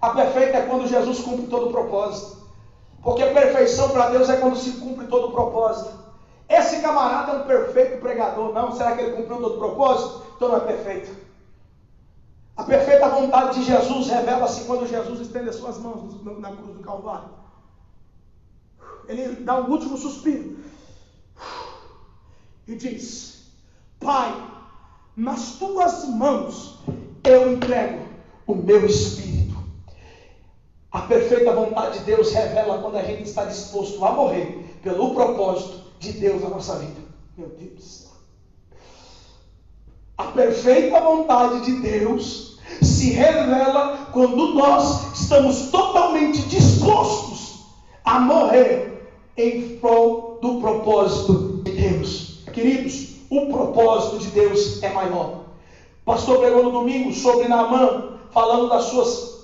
A perfeita é quando Jesus cumpre todo o propósito. Porque a perfeição para Deus é quando se cumpre todo o propósito. Esse camarada é um perfeito pregador. Não, será que ele cumpriu todo o propósito? Então não é perfeito. A perfeita vontade de Jesus revela-se quando Jesus estende as suas mãos na cruz do Calvário. Ele dá um último suspiro e diz: Pai, nas tuas mãos eu entrego o meu espírito. A perfeita vontade de Deus revela quando a gente está disposto a morrer pelo propósito de Deus na nossa vida. Meu Deus do céu. A perfeita vontade de Deus se revela quando nós estamos totalmente dispostos a morrer em prol do propósito de Deus. Queridos, o propósito de Deus é maior. O pastor pregou no domingo sobre Naamã, falando das suas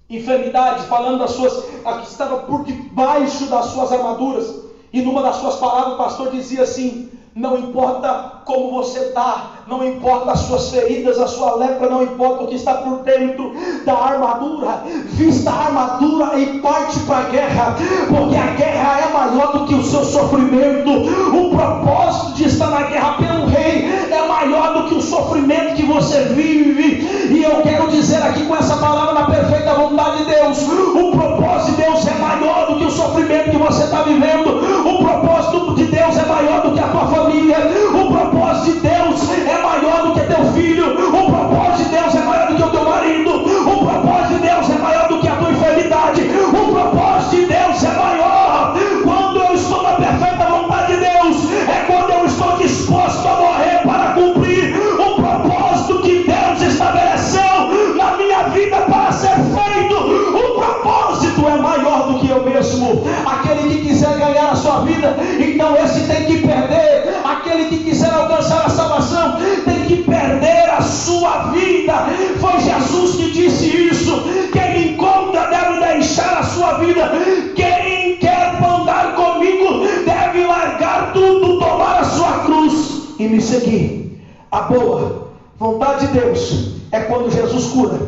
enfermidades, falando das suas, que estava por debaixo das suas armaduras. E numa das suas palavras o pastor dizia assim: não importa como você está, não importa as suas feridas, a sua lepra, não importa o que está por dentro da armadura, vista a armadura e parte para a guerra, porque a guerra é maior do que o seu sofrimento. O propósito de estar na guerra pelo rei é maior do que o sofrimento que você vive. E eu quero dizer aqui com essa palavra, na perfeita vontade de Deus, o propósito de Deus é maior do que o sofrimento que você está vivendo. O propósito de Deus é maior do que a tua família. O propósito de Deus é maior do que teu filho. O propósito de Deus é maior do que o teu marido. O propósito de Deus é maior do que a tua enfermidade. O propósito de Deus é maior. Quando eu estou na perfeita vontade de Deus, é quando eu estou disposto a morrer para cumprir o propósito que Deus estabeleceu na minha vida para ser feito. O propósito é maior do que eu mesmo. Aquele que quiser ganhar a sua vida, então esse tem que perder. Aquele que quiser alcançar a salvação tem que perder a sua vida. Foi Jesus que disse isso: quem me encontra deve deixar a sua vida. Quem quer andar comigo deve largar tudo, tomar a sua cruz e me seguir. A boa vontade de Deus é quando Jesus cura,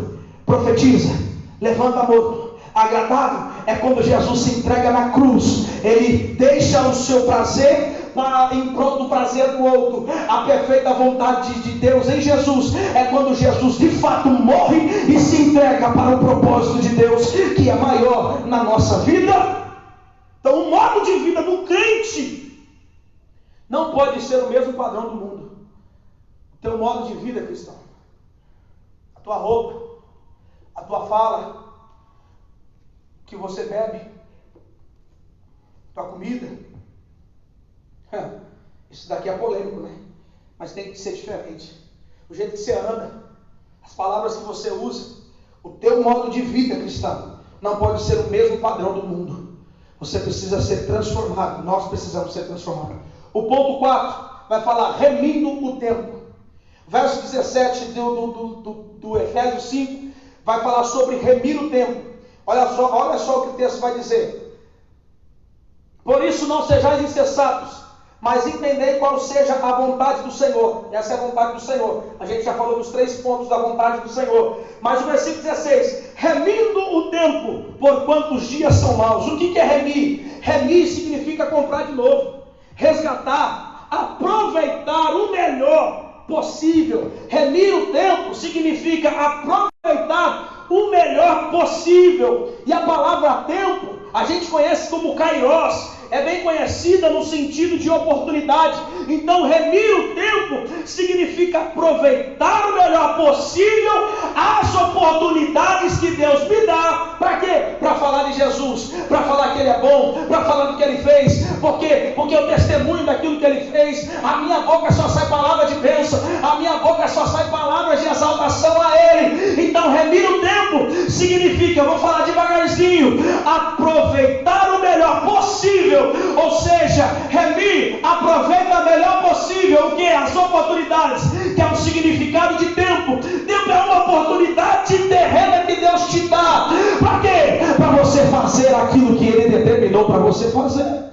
profetiza, levanta morto. Agradável é quando Jesus se entrega na cruz. Ele deixa o seu prazer em prol do prazer do outro. A perfeita vontade de Deus em Jesus é quando Jesus de fato morre e se entrega para o propósito de Deus, que é maior na nossa vida. Então o modo de vida do crente não pode ser o mesmo padrão do mundo. O teu modo de vida cristão, a tua roupa, a tua fala, o que você bebe, tua comida. Isso daqui é polêmico, né? Mas tem que ser diferente. O jeito que você anda, as palavras que você usa, o teu modo de vida cristão não pode ser o mesmo padrão do mundo. Você precisa ser transformado. Nós precisamos ser transformados. O ponto 4 vai falar remindo o tempo. Verso 17 do Efésios 5 vai falar sobre remir o tempo. Olha só o que o texto vai dizer. Por isso não sejais insensatos, mas entendei qual seja a vontade do Senhor. Essa é a vontade do Senhor. A gente já falou dos 3 pontos da vontade do Senhor. Mas o versículo 16, remindo o tempo, porquanto os dias são maus. O que é remir? Remir significa comprar de novo, resgatar, aproveitar o melhor possível. Remir o tempo significa aproveitar o melhor possível. E a palavra tempo, a gente conhece como kairos, é bem conhecida no sentido de oportunidade. Então, remir o tempo significa aproveitar o melhor possível as oportunidades que Deus me dá. Para quê? Para falar de Jesus, para falar que Ele é bom, para falar do que Ele fez. Por quê? Porque eu testemunho daquilo que Ele fez. A minha boca só sai palavra de bênção, a minha boca só sai palavras de exaltação a Ele. Então, remir o tempo significa, eu vou falar devagarzinho, aproveitar o melhor possível. Ou seja, remir, aproveita o melhor possível o que? As oportunidades, que é o significado de tempo. Tempo é uma oportunidade terrena que Deus te dá. Para quê? Para você fazer aquilo que Ele determinou para você fazer.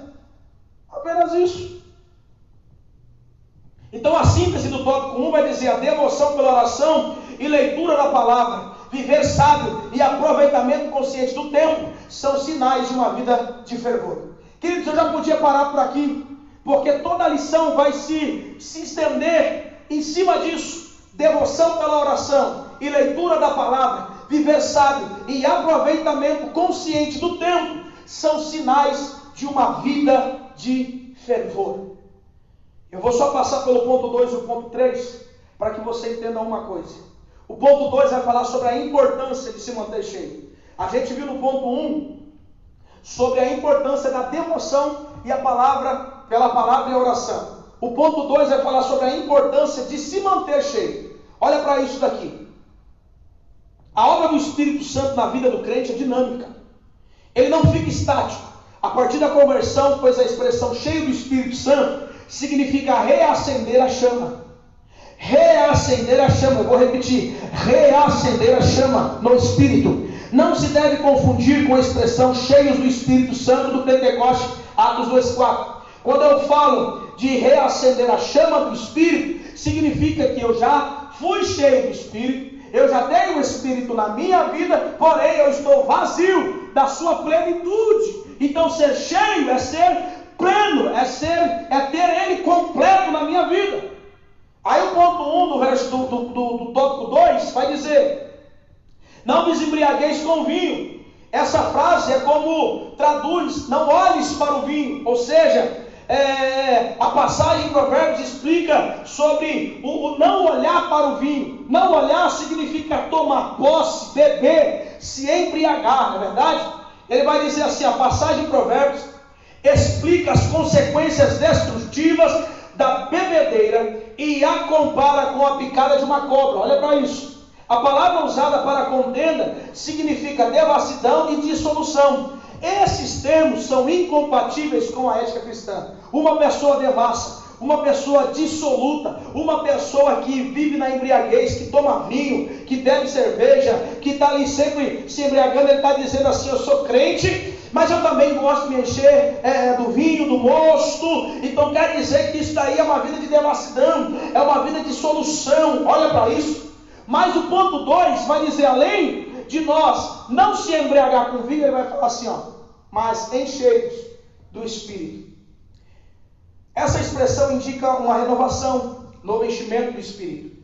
Apenas isso. Então a síntese do tópico 1 vai dizer: a devoção pela oração e leitura da palavra, viver sábio e aproveitamento consciente do tempo são sinais de uma vida de fervor. Queridos, eu já podia parar por aqui, porque toda a lição vai se estender em cima disso. Devoção pela oração e leitura da palavra, viver sábio e aproveitamento consciente do tempo são sinais de uma vida de fervor. Eu vou só passar pelo ponto 2 e o ponto 3 para que você entenda uma coisa. O ponto 2 vai falar sobre a importância de se manter cheio. A gente viu no ponto 1 sobre a importância da devoção e a palavra, pela palavra e a oração. O ponto 2 vai falar sobre a importância de se manter cheio. Olha para isso daqui. A obra do Espírito Santo na vida do crente é dinâmica. Ele não fica estático. A partir da conversão, pois a expressão cheio do Espírito Santo significa reacender a chama. Reacender a chama, eu vou repetir, reacender a chama no Espírito. Não se deve confundir com a expressão cheios do Espírito Santo do Pentecoste, Atos 2,4. Quando eu falo de reacender a chama do Espírito, significa que eu já fui cheio do Espírito, eu já tenho o Espírito na minha vida, porém eu estou vazio da sua plenitude. Então ser cheio é ser pleno, é ter Ele completo na minha vida. Aí o ponto 1 do verso do tópico 2 vai dizer: não vos embriagueis com vinho. Essa frase é como traduz: não olhes para o vinho. Ou seja, a passagem em Provérbios explica sobre o não olhar para o vinho. Não olhar significa tomar posse, beber, se embriagar, não é verdade? Ele vai dizer assim, a passagem em Provérbios explica as consequências destrutivas da bebedeira e a compara com a picada de uma cobra. Olha para isso. A palavra usada para contenda significa devassidão e dissolução. Esses termos são incompatíveis com a ética cristã. Uma pessoa devassa, uma pessoa dissoluta, uma pessoa que vive na embriaguez, que toma vinho, que bebe cerveja, que está ali sempre se embriagando, ele está dizendo assim: eu sou crente, mas eu também gosto de me encher do vinho, do mosto. Então quer dizer que isso daí é uma vida de devassidão, é uma vida de dissolução. Olha para isso. Mas o ponto 2 vai dizer, além de nós não se embriagar com vinho, ele vai falar assim, mas encheios do Espírito. Essa expressão indica uma renovação, novo enchimento do Espírito.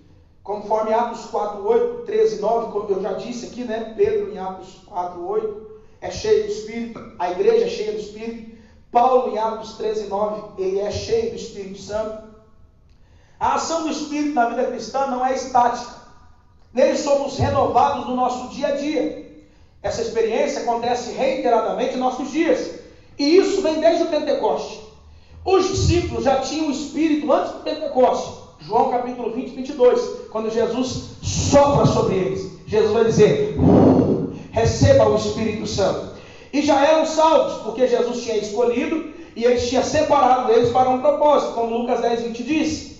Conforme Atos 4:8, 13 e 9, como eu já disse aqui, né? Pedro em Atos 4:8 é cheio do Espírito, a igreja é cheia do Espírito. Paulo, em Atos 13:9, ele é cheio do Espírito Santo. A ação do Espírito na vida cristã não é estática. Nele somos renovados no nosso dia a dia. Essa experiência acontece reiteradamente em nossos dias. E isso vem desde o Pentecoste. Os discípulos já tinham o Espírito antes do Pentecoste. João capítulo 20, 22. Quando Jesus sopra sobre eles, Jesus vai dizer: receba o Espírito Santo. E já eram salvos, porque Jesus tinha escolhido e ele tinha separado eles para um propósito, como Lucas 10, 20 diz.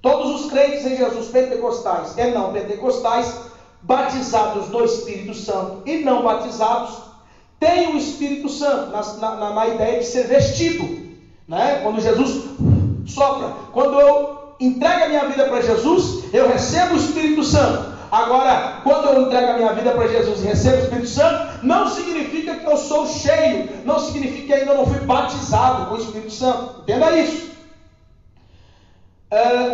Todos os crentes em Jesus, pentecostais e não pentecostais, batizados no Espírito Santo e não batizados, têm o Espírito Santo, na ideia de ser vestido, né? Quando Jesus sopra, quando eu entrego a minha vida para Jesus, eu recebo o Espírito Santo. Agora, quando eu entrego a minha vida para Jesus e recebo o Espírito Santo, não significa que eu sou cheio, não significa que ainda não fui batizado com o Espírito Santo. Entenda isso.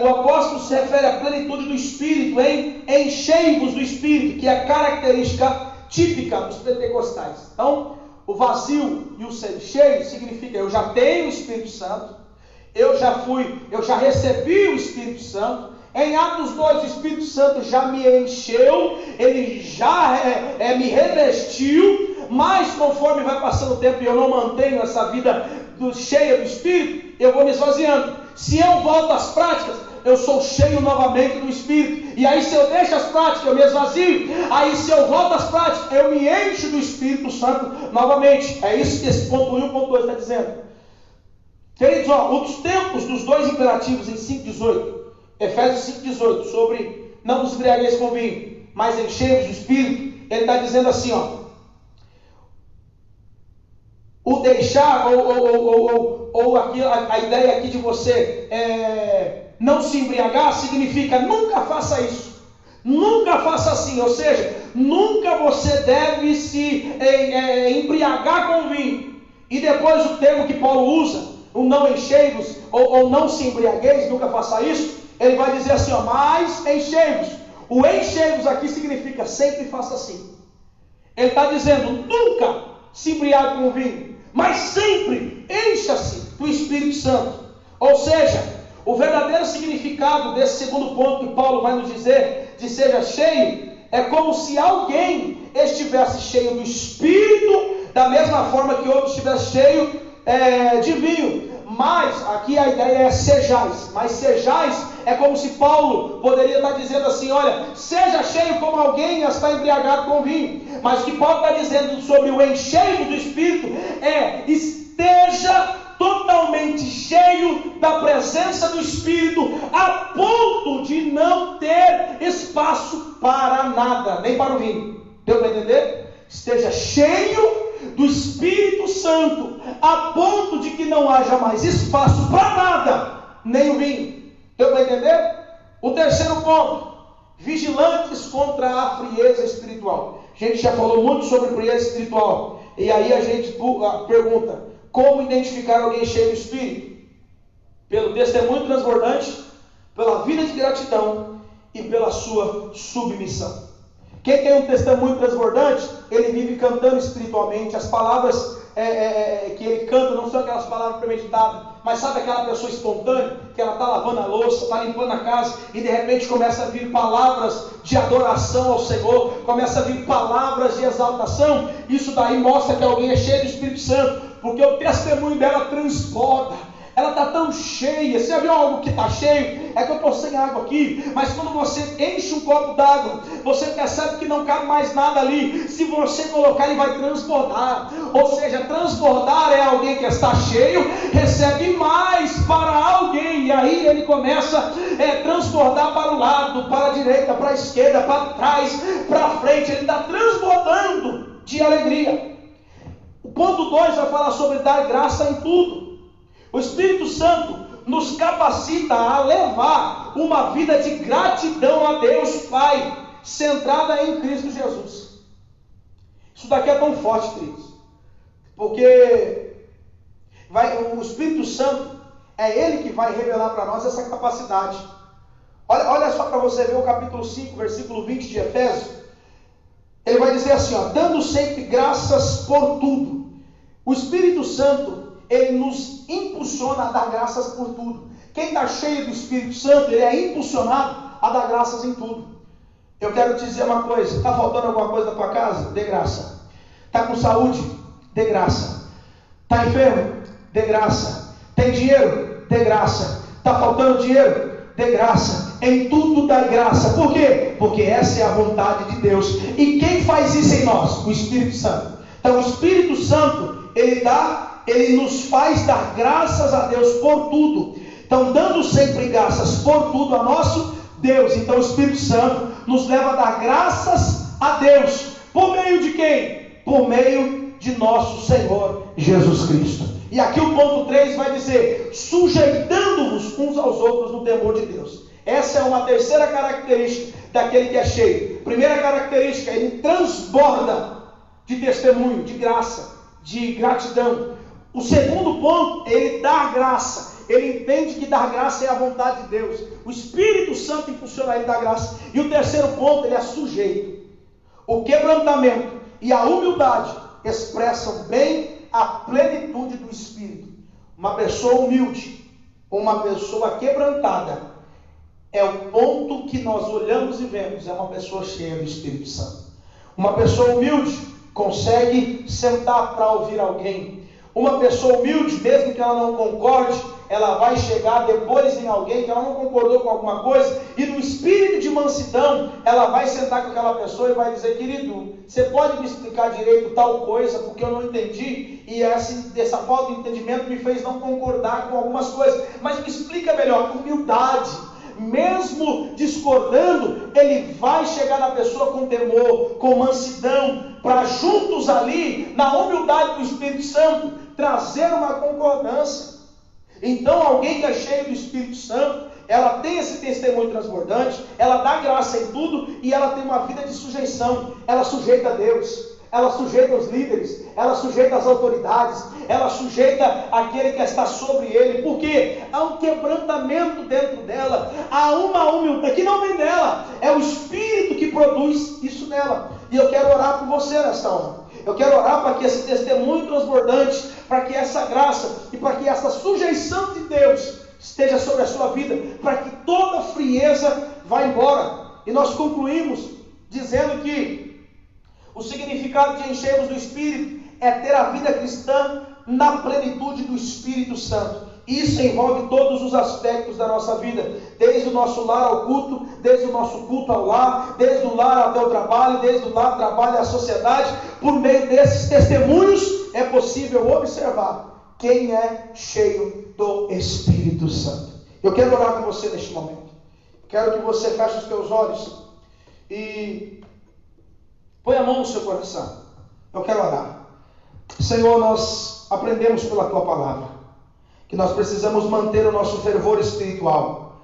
O apóstolo se refere à plenitude do Espírito, enchei-vos do Espírito, que é a característica típica dos pentecostais. Então, o vazio e o ser cheio significa: eu já tenho o Espírito Santo, eu já recebi o Espírito Santo. Em Atos 2, o Espírito Santo já me encheu, ele já me revestiu, mas conforme vai passando o tempo e eu não mantenho essa vida cheia do Espírito, eu vou me esvaziando. Se eu volto às práticas, eu sou cheio novamente do Espírito. E aí, se eu deixo as práticas, eu me esvazio. Aí, se eu volto às práticas, eu me encho do Espírito Santo novamente. É isso que esse ponto 1 e o ponto 2 está dizendo. Queridos, os tempos dos dois imperativos em 5,18, Efésios 5,18, sobre não vos embriagueis com vinho, mas enchei-vos do Espírito, ele está dizendo assim, o deixar, ou aqui, a ideia aqui de você não se embriagar, significa nunca faça isso, nunca faça assim, ou seja, nunca você deve se embriagar com vinho. E depois o termo que Paulo usa, o não enchei-vos, ou não se embriagueis, nunca faça isso, ele vai dizer assim, mas enchei-vos. O enchei-vos aqui significa sempre faça assim. Ele está dizendo, nunca se embriague com vinho, mas sempre encha-se do Espírito Santo. Ou seja, o verdadeiro significado desse segundo ponto que Paulo vai nos dizer, de seja cheio, é como se alguém estivesse cheio do Espírito, da mesma forma que outro estivesse cheio de vinho. Mas aqui a ideia é sejais. Mas sejais é como se Paulo poderia estar dizendo assim, olha, seja cheio como alguém está embriagado com vinho. Mas o que Paulo está dizendo sobre o encheio do Espírito esteja totalmente cheio da presença do Espírito, a ponto de não ter espaço para nada, nem para o vinho. Deu para entender? Esteja cheio do Espírito Santo, a ponto de que não haja mais espaço para nada, nem o vinho. Deu para entender? O terceiro ponto, vigilantes contra a frieza espiritual. A gente já falou muito sobre frieza espiritual, e aí a gente pergunta, como identificar alguém cheio do Espírito? Pelo testemunho transbordante, pela vida de gratidão e pela sua submissão. Quem tem um testemunho transbordante, ele vive cantando espiritualmente. As palavras que ele canta não são aquelas palavras premeditadas, mas sabe aquela pessoa espontânea, que ela está lavando a louça, está limpando a casa, e de repente começa a vir palavras de adoração ao Senhor, começa a vir palavras de exaltação. Isso daí mostra que alguém é cheio do Espírito Santo, porque o testemunho dela transborda. Ela está tão cheia. Você já viu algo que está cheio? É que eu estou sem água aqui, mas quando você enche um copo d'água, você percebe que não cabe mais nada ali. Se você colocar, ele vai transbordar. Ou seja, transbordar é alguém que está cheio, recebe mais para alguém, e aí ele começa a transbordar para o lado, para a direita, para a esquerda, para trás, para frente. Ele está transbordando de alegria. O ponto 2 vai falar sobre dar graça em tudo. O Espírito Santo nos capacita a levar uma vida de gratidão a Deus Pai, centrada em Cristo Jesus. Isso daqui é tão forte, queridos, porque o Espírito Santo é Ele que vai revelar para nós essa capacidade. Olha só para você ver o capítulo 5, versículo 20 de Efésios. Ele vai dizer assim, dando sempre graças por tudo. O Espírito Santo, ele nos impulsiona a dar graças por tudo. Quem está cheio do Espírito Santo, ele é impulsionado a dar graças em tudo. Eu quero te dizer uma coisa: está faltando alguma coisa na tua casa? Dê graça. Está com saúde? Dê graça. Está enfermo? Dê graça. Tem dinheiro? Dê graça. Está faltando dinheiro? Dê graça. Em tudo dá graça. Por quê? Porque essa é a vontade de Deus. E quem faz isso em nós? O Espírito Santo. Então o Espírito Santo, ele nos faz dar graças a Deus por tudo. Então, dando sempre graças por tudo a nosso Deus. Então o Espírito Santo nos leva a dar graças a Deus. Por meio de quem? Por meio de nosso Senhor Jesus Cristo. E aqui o ponto 3 vai dizer: sujeitando-vos uns aos outros no temor de Deus. Essa é uma terceira característica daquele que é cheio. Primeira característica, ele transborda de testemunho, de graça, de gratidão. O segundo ponto, ele dá graça. Ele entende que dar graça é a vontade de Deus. O Espírito Santo impulsiona ele a dar graça. E o terceiro ponto, ele é sujeito. O quebrantamento e a humildade expressam bem a plenitude do Espírito. Uma pessoa humilde, uma pessoa quebrantada, é o ponto que nós olhamos e vemos, é uma pessoa cheia do Espírito Santo. Uma pessoa humilde consegue sentar para ouvir alguém. Uma pessoa humilde, mesmo que ela não concorde, ela vai chegar depois em alguém que ela não concordou com alguma coisa, e no espírito de mansidão, ela vai sentar com aquela pessoa e vai dizer: querido, você pode me explicar direito tal coisa, porque eu não entendi, e essa falta de entendimento me fez não concordar com algumas coisas, mas me explica melhor. Humildade. Mesmo discordando, ele vai chegar na pessoa com temor, com mansidão, para juntos ali, na humildade do Espírito Santo, trazer uma concordância. Então alguém que é cheio do Espírito Santo, ela tem esse testemunho transbordante, ela dá graça em tudo, e ela tem uma vida de sujeição. Ela sujeita a Deus, ela sujeita os líderes, ela sujeita as autoridades, ela sujeita aquele que está sobre ele, porque há um quebrantamento dentro dela, há uma humildade que não vem dela, é o Espírito que produz isso nela. E eu quero orar por você nesta hora. Eu quero orar para que esse testemunho transbordante, para que essa graça e para que essa sujeição de Deus esteja sobre a sua vida, para que toda frieza vá embora. E nós concluímos dizendo que o significado de enchermos do Espírito é ter a vida cristã na plenitude do Espírito Santo. Isso envolve todos os aspectos da nossa vida, desde o nosso lar ao culto, desde o nosso culto ao lar, desde o lar até o trabalho, desde o lar ao trabalho à sociedade. Por meio desses testemunhos é possível observar quem é cheio do Espírito Santo. Eu quero orar com você neste momento. Quero que você feche os teus olhos e põe a mão no seu coração. Eu quero orar. Senhor, nós aprendemos pela Tua Palavra que nós precisamos manter o nosso fervor espiritual.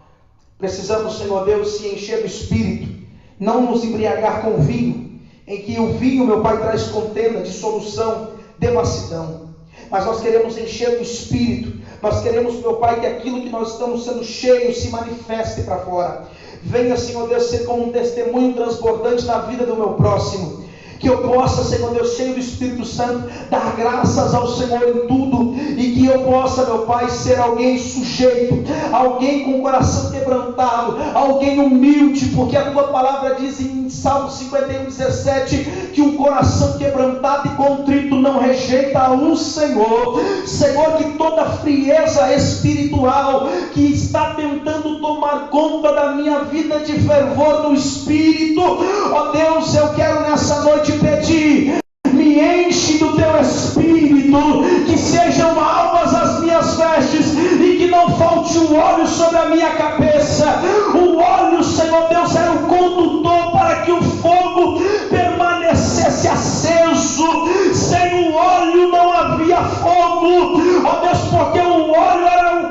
Precisamos, Senhor Deus, se encher do Espírito, não nos embriagar com vinho, em que o vinho, meu Pai, traz contenda, dissolução, devassidão. Mas nós queremos encher do Espírito. Nós queremos, meu Pai, que aquilo que nós estamos sendo cheios se manifeste para fora. Venha, Senhor Deus, ser como um testemunho transbordante na vida do meu próximo. Que eu possa, Senhor Deus, cheio do Espírito Santo, dar graças ao Senhor em tudo. E que eu possa, meu Pai, ser alguém sujeito, alguém com o coração quebrantado, alguém humilde, porque a Tua Palavra diz em Salmo 51:17, que um coração quebrantado e contrito não rejeita o Senhor. Senhor, que toda frieza espiritual que está tentando tomar conta da minha vida de fervor no Espírito, ó Deus, eu quero nessa noite pedir: me enche do Teu Espírito, que sejam alvas as minhas vestes e que não falte um óleo sobre a minha cabeça. O óleo, Senhor Deus, era o condutor para que o fogo permanecesse aceso. Sem o óleo não havia fogo, ó Deus, porque o óleo era o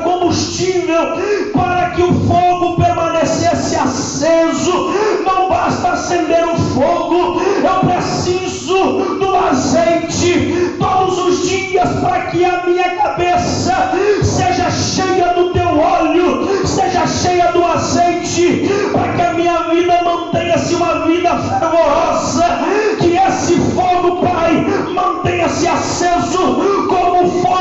combustível para que o fogo permanecesse aceso. Não basta acender o fogo, eu preciso do azeite todos os dias para que a minha cabeça seja cheia do Teu óleo, seja cheia do azeite, para que a minha vida mantenha-se uma vida fervorosa, que esse fogo, Pai, mantenha-se aceso como fogo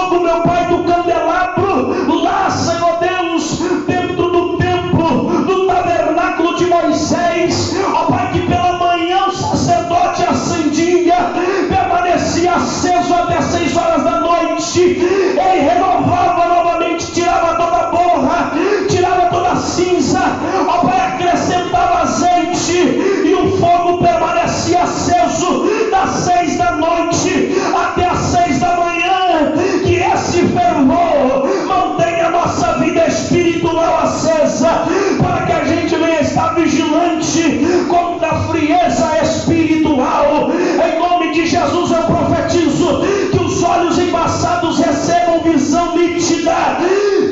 lute contra a frieza espiritual. Em nome de Jesus eu profetizo que os olhos embaçados recebam visão nítida,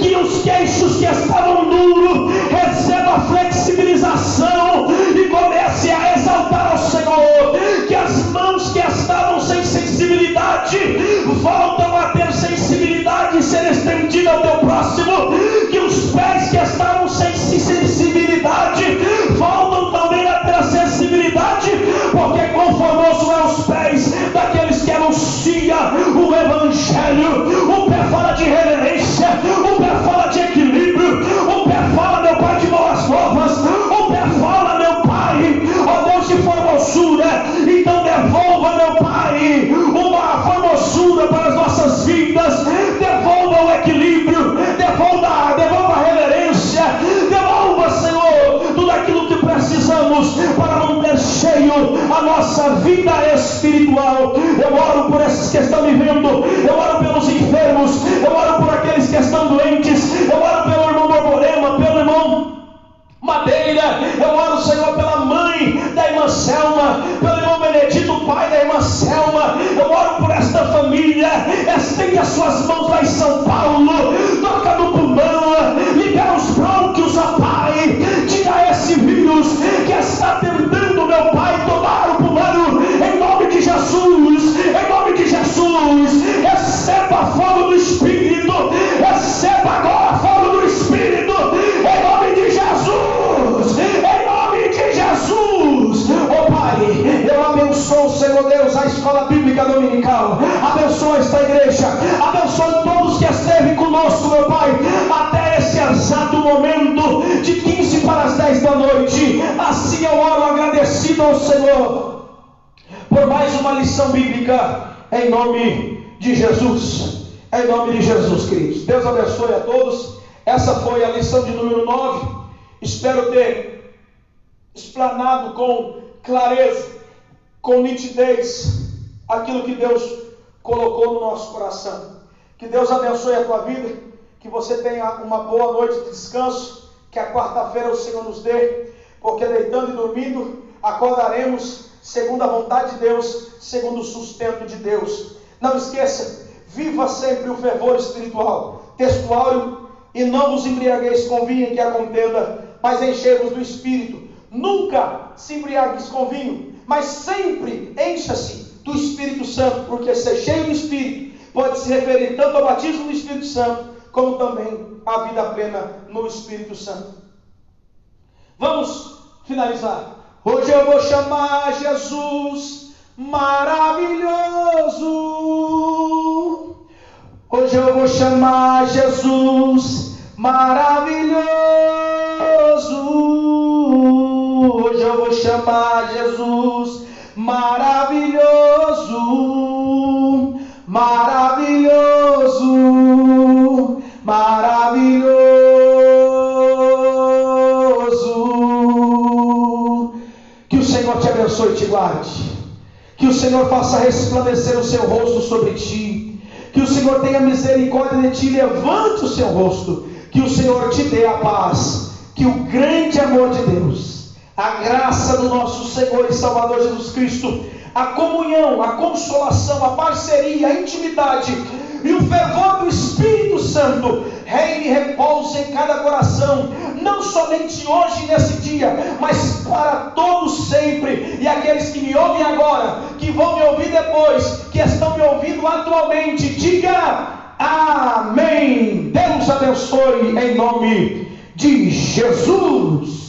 que os queixos que estavam duros recebam flexibilização e comece a exaltar ao Senhor, que as mãos que estavam sem sensibilidade voltam a ter sensibilidade e ser estendida ao teu próximo, que os pés que estavam sem sensibilidade voltam também a ter a sensibilidade, porque conformoso é os pés daqueles que anunciam o Evangelho. O pé fala de reverência, o pé fala de equilíbrio, o pé fala, meu Pai, de boas novas, o pé fala, meu Pai, ó Deus, de formosura. Então devolva, meu Pai, uma formosura para as nossas vidas, devolva o equilíbrio, devolva a reverência, devolva, Senhor, tudo aquilo que precisamos para manter cheio a nossa vida espiritual. Eu oro por esses que estão vivendo, eu oro pelos enfermos, eu oro por aqueles que estão doentes, eu oro pelo irmão Borborema, pelo irmão Madeira, eu oro, Senhor, pela mãe da irmã Selma, pelo irmão Benedito, pai da irmã Selma. Eu oro por esta família. Estende as suas mãos lá em São Paulo, toca no pulmão, libera os brônquios, ó Pai, tira esse vírus que está tentando, meu Pai, tomar o pulmão, em nome de Jesus, em nome de Jesus. Receba fogo do Espírito, receba agora fogo do Espírito, em nome de Jesus, em nome de Jesus. Oh Pai, eu abençoo, Senhor Deus, a escola bíblica dominical, abençoa esta igreja, abençoa todos que esteve conosco, meu Pai, até esse exato momento de 15 para as 10 da noite. Assim eu oro agradecido ao Senhor por mais uma lição bíblica, em nome de Jesus, em nome de Jesus, queridos. Deus abençoe a todos. Essa foi a lição de número 9. Espero ter explanado com clareza, com nitidez, aquilo que Deus colocou no nosso coração. Que Deus abençoe a tua vida, que você tenha uma boa noite de descanso, que a quarta-feira o Senhor nos dê, porque deitando e dormindo, acordaremos segundo a vontade de Deus, segundo o sustento de Deus. Não esqueça, viva sempre o fervor espiritual. Texto áureo: e não vos embriagueis com vinho, que a contenda, mas enchei-vos do Espírito. Nunca se embriagueis com vinho, mas sempre encha-se do Espírito Santo, porque ser cheio do Espírito pode se referir tanto ao batismo do Espírito Santo, como também à vida plena no Espírito Santo. Vamos finalizar. Hoje eu vou chamar Jesus maravilhoso. Hoje eu vou chamar Jesus maravilhoso. Hoje eu vou chamar Jesus maravilhoso. Maravilhoso. Maravilhoso. Que o Senhor te abençoe e te guarde. Que o Senhor faça resplandecer o seu rosto sobre ti. Que o Senhor tenha misericórdia de ti, levante o seu rosto. Que o Senhor te dê a paz. Que o grande amor de Deus, a graça do nosso Senhor e Salvador Jesus Cristo, a comunhão, a consolação, a parceria, a intimidade e o fervor do Espírito Santo reine e repouse em cada coração, não somente hoje nesse dia, mas para todos sempre. E aqueles que me ouvem agora, que vão me ouvir depois, que estão me ouvindo atualmente, diga amém. Deus abençoe em nome de Jesus.